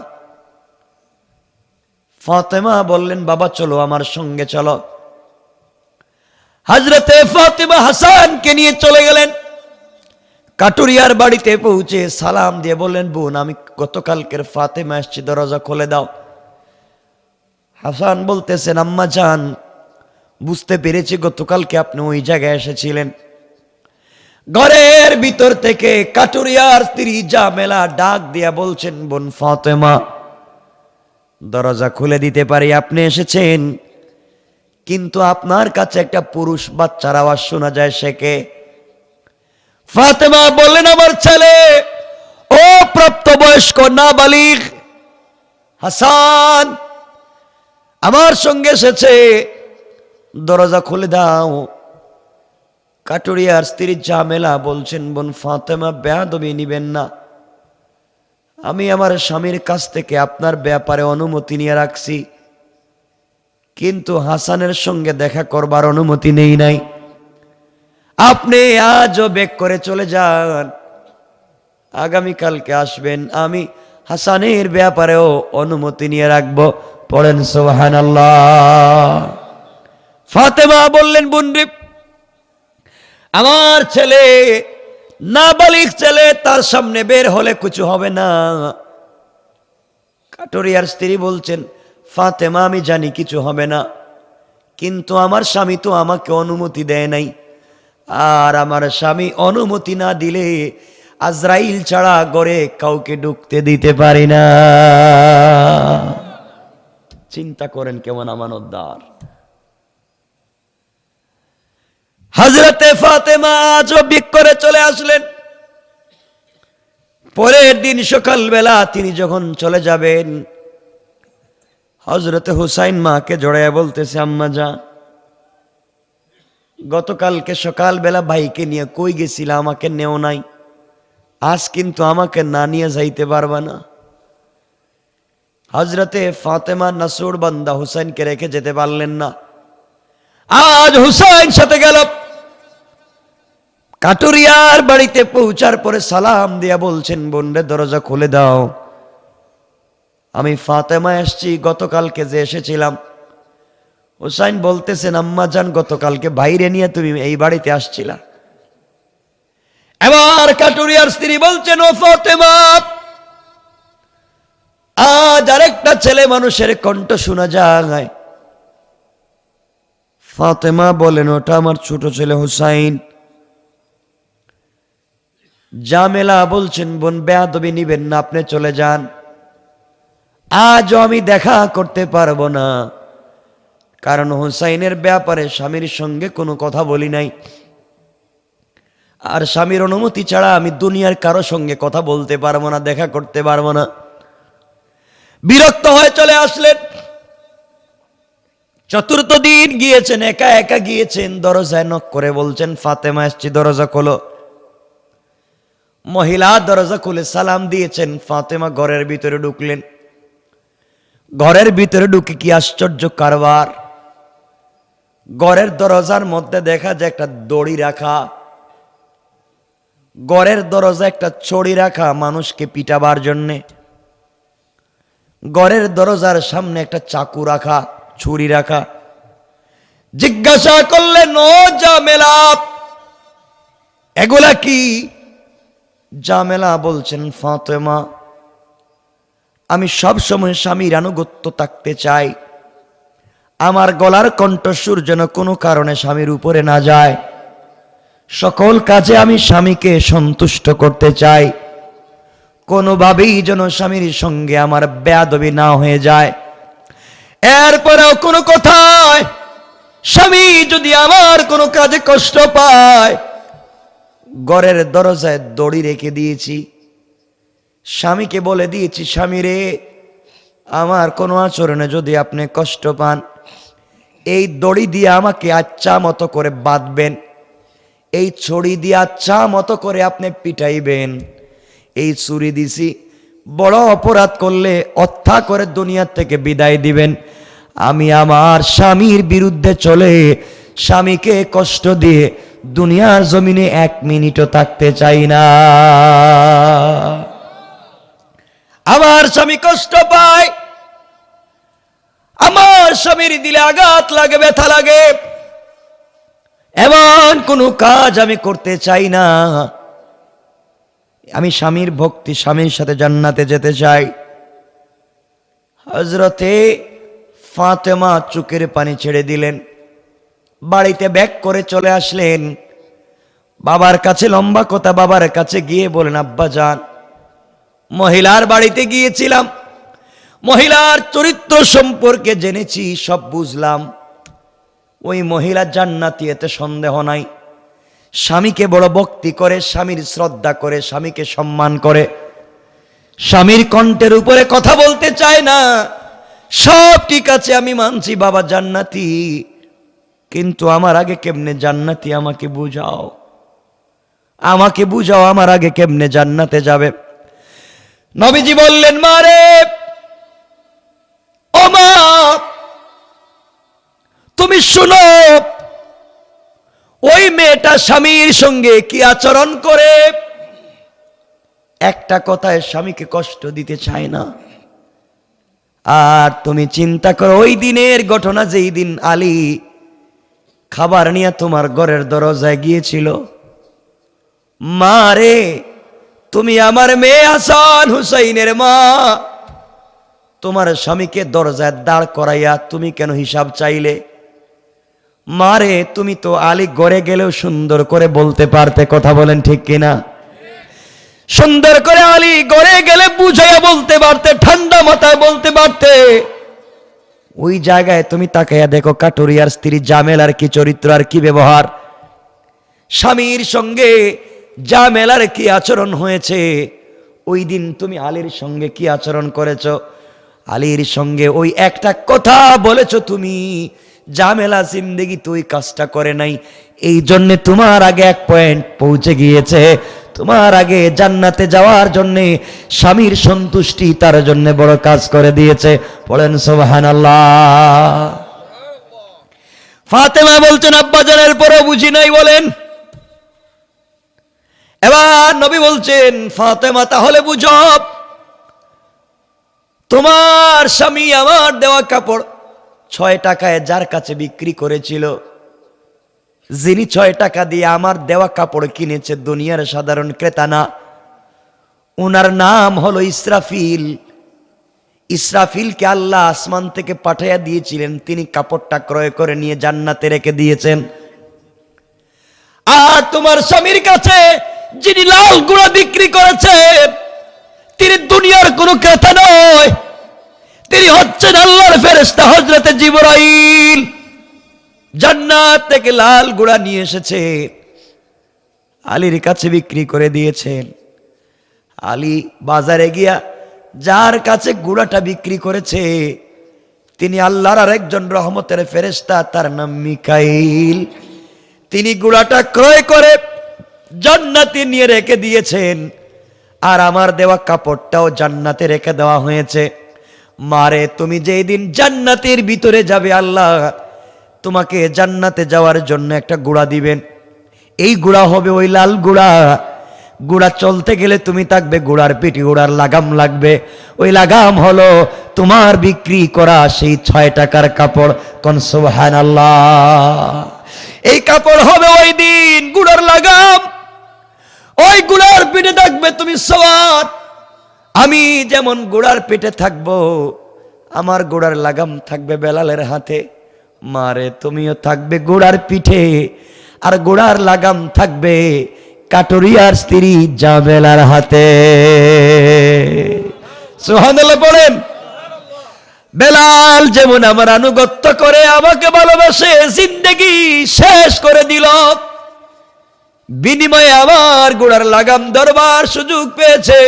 ফাতেমা বললেন, বাবা চলো, আমার সঙ্গে চলো। হযরতে ফাতেমা হাসানকে নিয়ে চলে গেলেন। কাটুরিয়ার বাড়িতে পৌঁছে সালাম দিয়ে বললেন, বোন, আমি গতকালকের ফাতেমা এসেছি, দরজা খুলে দাও। হাসান বলতেছেন, আম্মা জান, বুঝতে পেরেছি গতকালকে আপনি ওই জায়গায় এসেছিলেন। ঘরের ভিতর থেকে কাটুরিয়ার স্ত্রী জামেলা ডাক দিয়া বলছেন, বোন ফাতেমা, দরজা খুলে দিতে পারি, আপনি এসেছেন, কিন্তু আপনার কাছে একটা পুরুষ বাচ্চার আওয়াজ শোনা যায়, সে কে? ফাতেমা বললেন, আমার ছেলে, ও প্রাপ্তবয়স্ক নাবালিগ হাসান আমার সঙ্গে এসেছে, দরজা খুলে দাও। কাটুরিয়ার স্ত্রী জামেলা বলছেন, বোন ফাতেমা, বেয়াদবি নিবেন না, আমি আমার স্বামীর কাছ থেকে আপনার ব্যাপারে অনুমতি নিয়ে রাখছি, কিন্তু হাসানের সঙ্গে দেখা করবার অনুমতি নেই নাই। আপনি আজও ব্যাক করে চলে যান, আগামীকালকে আসবেন, আমি হাসানের ব্যাপারেও অনুমতি নিয়ে রাখবো। পড়েন সুবহানাল্লাহ। ফাতেমা বললেন, বোন রে, আমার ছেলে নাবালিগ ছেলে তার সামনে বের হলে কিছু হবে না। কাটুরিয়ার স্ত্রী বলছেন, ফাতেমা আমি জানি কিছু হবে না, কিন্তু আমার স্বামী তো আমাকে অনুমতি দেয় নাই, আর আমার স্বামী অনুমতি না দিলে আজরাইল ছাড়া ঘরে কাউকে ঢুকতে দিতে পারি না। চিন্তা করেন কেমন আমানতদার। হযরতে ফাতেমা আজবিক করে চলে আসলেন। পরের দিন সকালবেলা তিনি যখন চলে যাবেন, হযরতে হুসাইন মাকে জড়াইয়া বলতেছে, আম্মা জান, গতকালকে সকালবেলা ভাইকে নিয়ে কই গেছিলা, আমাকে নেও নাই, আজ কিন্তু আমাকে না নিয়ে যাইতে পারবা না। হযরতে ফাতেমা নাসুর বান্দা হুসাইনকে রেখে যেতে পারলেন না। আজ হুসাইন সাথে গেল। কাটুরিয়ার বাড়িতে পৌঁছার পরে সালাম দিয়া বলছেন, বোনরে দরজা খুলে দাও, আমি ফাতেমা এসছি, গতকালকে যে এসেছিলাম। হুসাইন বলতেছেন, আম্মা জান, গতকালকে বাইরে নিয়ে তুমি এই বাড়িতে আসছিলা। এবার কাটুরিয়ার স্ত্রী বলছেন, ও ফাতেমা, আজ আরেকটা ছেলে মানুষের কণ্ঠ শোনা যায়। ফাতেমা বলেন, ওটা আমার ছোট ছেলে হুসাইন। জামেলা বলছেন, বোন বেয়াদবি নিবেন না, আপনি চলে যান, আজও আমি দেখা করতে পারবো না, কারণ হুসাইনের ব্যাপারে স্বামীর সঙ্গে কোনো কথা বলি নাই, আর স্বামীর অনুমতি ছাড়া আমি দুনিয়ার কারো সঙ্গে কথা বলতে পারবো না, দেখা করতে পারবো না। বিরক্ত হয়ে চলে আসলেন। চতুর্থ দিন গিয়েছেন, একা একা গিয়েছেন, দরজায় নক করে বলছেন, ফাতেমা এসছি, দরজা খোলো। মহিলা দরজা খুলে সালাম দিয়েছেন। ফাতেমা ঘরের ভিতরে ঢুকলেন। ঘরের ভিতরে ঢুকে কি আশ্চর্য কারবার! ঘরের দরজার মধ্যে দেখা যায় একটা দড়ি রাখা, ঘরের দরজা একটা ছড়ি রাখা মানুষকে পিটাবার জন্যে, ঘরের দরজার সামনে একটা চাকু রাখা, ছুরি রাখা। জিজ্ঞাসা করলেন, ও জামেলা, এগুলা কি? জামেলা বলছেন, ফাতেমা, আমি সব সময় স্বামীর আনুগত্য থাকতে চাই, আমার গলার কণ্ঠস্বর যেন কোনো কারণে স্বামীর উপরে না যায়, সকল কাজে আমি স্বামীকে সন্তুষ্ট করতে চাই, কোনোভাবেই যেন স্বামীর সঙ্গে আমার বেয়াদবি না হয়ে যায়। এরপরেও কোনো কথায় স্বামী যদি আমার কোনো কাজে কষ্ট পায়, ঘরের দরজায় দড়ি রেখে দিয়েছি, স্বামীকে বলে দিয়েছি, স্বামী রে, আমার কোনো আচরণে যদি আপনি কষ্ট পান, এই দড়ি দিয়ে আমাকে আচ্ছা মতো করে বাঁধবেন, এই ছড়ি দিয়ে আচ্ছা মতো করে আপনি পিটাইবেন, এই ছুরি দিছি, বড় অপরাধ করলে হত্যা করে দুনিয়া থেকে বিদায় দিবেন। আমি আমার স্বামীর বিরুদ্ধে চলে স্বামীকে কষ্ট দিয়ে দুনিয়ার জমিনে এক মিনিটও থাকতে চাই না। আমার স্বামী কষ্ট পায়, আমার স্বামীর দিলে আঘাত লাগে, ব্যথা লাগে, এমন কোনো কাজ আমি করতে চাই না। আমি স্বামীর ভক্তি, স্বামীর সাথে জান্নাতে যেতে চাই। হযরতে ফাতেমা চোখের পানি ছেড়ে দিলেন, বাড়িতে ব্যাক করে চলে আসলেন। বাবার কাছে লম্বা কথা, বাবার কাছে গিয়ে বলেন, আব্বা জান, মহিলার বাড়িতে গিয়েছিলাম, মহিলার চরিত্র সম্পর্কে জেনেছি, সব বুঝলাম, ওই মহিলা জান্নাতি, এতে সন্দেহ নাই। স্বামীকে বড় ভক্তি করে, স্বামীর শ্রদ্ধা করে, স্বামীকে সম্মান করে, স্বামীর কণ্ঠের উপরে কথা বলতে চায় না। সব ঠিক আছে, আমি মানছি বাবা জান্নাতি, কিন্তু আমার আগে কেমনে জান্নাতি আমাকে বুঝাও, আমাকে বুঝাও, আমার আগে কেমনে জান্নাতে যাবে। নবীজি বললেন, মারে, ও মা, তুমি শুনো, ওই মেয়েটা স্বামীর সঙ্গে কি আচরণ করে। একটা কথায় স্বামীকে কষ্ট দিতে চায় না। আর তুমি চিন্তা করো, ওই দিনের ঘটনা, যেই দিন আলী খাবার নিয়ে তোমার ঘরের দরজায় গিয়েছিল, মা রে, তুমি আমার মেয়ে হাসান হুসাইনের মা, তোমার স্বামীকে দরজায় দাঁড় করাইয়া তুমি কেন হিসাব চাইলে? মারে, তুমি তো আলী গড়ে গেলেও সুন্দর করে বলতে পারতে, কথা বলেন ঠিক কিনা? সুন্দর করে আলী গড়ে গেলে বুঝাইয়া বলতে পারতে, ঠান্ডা মাথায় বলতে পারতে। ওই জায়গায় তুমি তাকাইয়া দেখো কাটুরিয়ার স্ত্রী জামেলার কি চরিত্র আর কি ব্যবহার, স্বামীর সঙ্গে জামেলার কি আচরণ হয়েছে। ওই দিন তুমি আলীর সঙ্গে কি আচরণ করেছ? আলীর সঙ্গে ওই একটা কথা বলেছ তুমি, জামেলা জিন্দেগি তুই কাজটা করে নাই। এই জন্য তোমার আগে এক পয়েন্ট পৌঁছে গিয়েছে, তোমার আগে জান্নাতে যাওয়ার জন্য স্বামীর সন্তুষ্টি তার জন্য বড় কাজ করে দিয়েছে। বলেন সুবহানাল্লাহ। ফাতেমা বলছেন আব্বাজানের পরেও বুঝি নাই, বলেন। এবার নবী বলছেন ফাতেমা তাহলে বুঝো, তোমার স্বামী আমার দেওয়া কাপড় 6 টাকায় যার কাছে বিক্রি করেছিল, যিনি 6 টাকা দিয়ে আমার দেওয়া কাপড় কিনেছে দুনিয়ার সাধারণ ক্রেতা না, ওনার নাম হলো ইসরাফিল। ইসরাফিলকে আল্লাহ আসমান থেকে পাঠাইয়া দিয়েছিলেন, তিনি কাপড়টা ক্রয় করে নিয়ে জান্নাতে রেখে দিয়েছেন। আর তোমার স্বামীর কাছে যিনি লাল গুঁড়া বিক্রি করেছেন, তিনি দুনিয়ার কোনো ক্রেতা নয়, তিনি হচ্ছেন আল্লাহর ফেরেশতা হযরতে জিবরাইল। জান্নাত থেকে লাল গুঁড়া নিয়ে এসেছে, আলীর কাছে বিক্রি করে দিয়েছেন। আলী বাজারে গিয়া যার কাছে গুঁড়াটা বিক্রি করেছে, তিনি আল্লাহর আরেকজন রহমতের ফেরেশতা, তার নাম মিকাইল। তিনি গুঁড়াটা ক্রয় করে জান্নাতে নিয়ে রেখে দিয়েছেন, আর আমার দেওয়া কাপড়টাও জান্নাতে রেখে দেওয়া হয়েছে। মারে, তুমি যেই দিন জান্নাতের ভিতরে যাবে, আল্লাহ তোমাকে জান্নাতে যাওয়ার জন্য একটা গুঁড়া দিবেন। এই গুঁড়া হবে ওই লাল গুঁড়া। গুঁড়া চলতে গেলে তুমি থাকবে গুঁড়ার পিঠে, গুঁড়ার লাগাম লাগবে। ওই লাগাম হলো তোমার বিক্রি করা সেই 6 টাকার কাপড়। কোন সুবহানাল্লাহ। এই কাপড় হবে ওই দিন গুঁড়ার লাগাম। ওই গুঁড়ার পিঠে থাকবে তুমি সওয়ার। আমি যেমন গুঁড়ার পিঠে থাকবো, আমার গুঁড়ার লাগাম থাকবে বেলালের হাতে। মারে, তুমিও থাকবে গুঁড়ার পিঠে, আর গুঁড়ার লাগাম থাকবে কাটুরিয়ার স্ত্রী জামেলার হাতে। সুবহানাল্লাহ বলেন। বেলাল যেমন আমার আনুগত্য করে আমাকে ভালোবাসে, জিন্দেগি শেষ করে দিল, বিনিময়ে আমার গুঁড়ার লাগাম ধরবার সুযোগ পেয়েছে।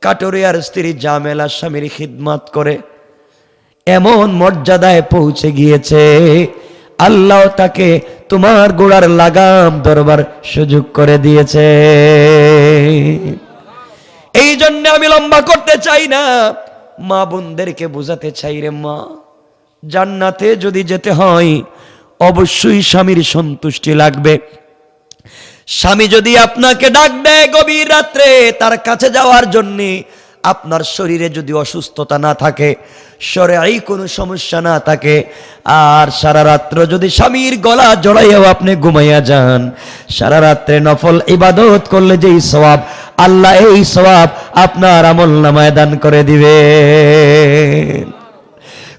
কাটুরিয়ার স্ত্রী জামেলা স্বামীর খিদমত করে এমন মর্যাদায় পৌঁছে গিয়েছে, আল্লাহ তাকে তোমার গোড়ার লাগাম ধরবার সুযোগ করে দিয়েছে। এই জন্য আমি লম্বা করতে চাই না, মা বোনদেরকে বোঝাতে চাই, রে মা, জান্নাতে যদি যেতে হয় অবশ্যই স্বামীর সন্তুষ্টি লাগবে। স্বামী যদি আপনাকে ডাক দেয় গভীর রাত্রে তার কাছে যাওয়ার জন্যে, আপনার শরীরে যদি অসুস্থতা না থাকে, শরীরে কোনো সমস্যা না থাকে, আর সারা রাত্র যদি স্বামীর গলা জড়াইয়াও আপনি ঘুমাইয়া যান, সারা রাত্রে নফল ইবাদত করলে যেই সওয়াব, আল্লাহ এই সওয়াব আপনার আমলনামায় দান করে দিবে।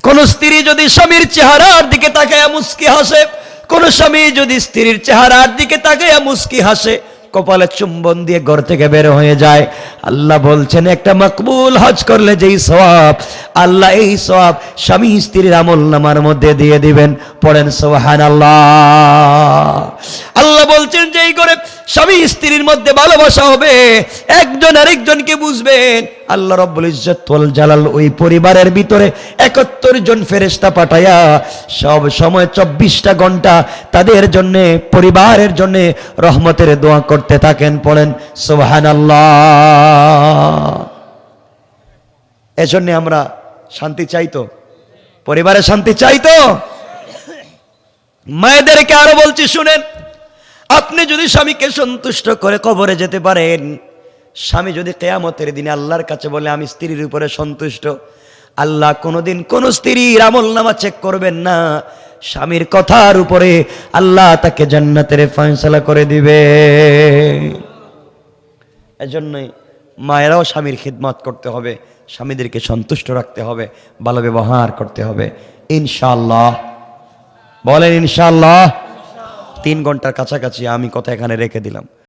কোন স্ত্রী যদি স্বামীর চেহারার দিকে তাকায়া মুস্কি হাসে, কোন স্বামী যদি স্ত্রীর চেহারার দিকে তাকায়া মুস্কি হাসে, কপালে চুম্বন দিয়ে ঘর থেকে বের হয়ে যায়, আল্লাহ বলছেন একটা মকবুল হজ করলে যেই সওয়াব, আল্লাহ এই সওয়াব স্বামী স্ত্রীর আমলনামার মধ্যে দিয়ে দিবেন। পড়েন সুবহানাল্লাহ। আল্লাহ বলছেন যেই করে স্বামী স্ত্রীর মধ্যে ভালোবাসা হবে, একজন আরেকজনকে বুঝবেন, আল্লাহ রাব্বুল ইজ্জত ওয়াল জালাল ওই পরিবারের ভিতরে 71 জন ফেরেশতা পাঠায়া সব সময় 24টা ঘন্টা তাদের জন্য, পরিবারের জন্য রহমতের দোয়া করতে থাকেন। পড়েন সুবহানাল্লাহ। এজন্য আমরা শান্তি চাইতো, পরিবারে শান্তি চাইতো। মায়েদেরকে আরো বলছি শুনেন, আপনি যদি স্বামীকে সন্তুষ্ট করে কবরে যেতে পারেন, স্বামী যদি কিয়ামতের দিনে আল্লাহর কাছে বলে আমি স্ত্রীর উপরে সন্তুষ্ট, আল্লাহ কোনোদিন কোন স্ত্রীর আমলনামা চেক করবেন না, স্বামীর কথার উপরে আল্লাহ তাকে জান্নাতের ফয়সালা করে দিবে। এজন্যই মায়েরাও স্বামীর খিদমত করতে হবে, স্বামীদেরকে সন্তুষ্ট রাখতে হবে, ভালো ব্যবহার করতে হবে ইনশাআল্লাহ। বলেন ইনশাআল্লাহ। 3 ঘন্টার কাছাকাছি আমি কথা এখানে রেখে দিলাম।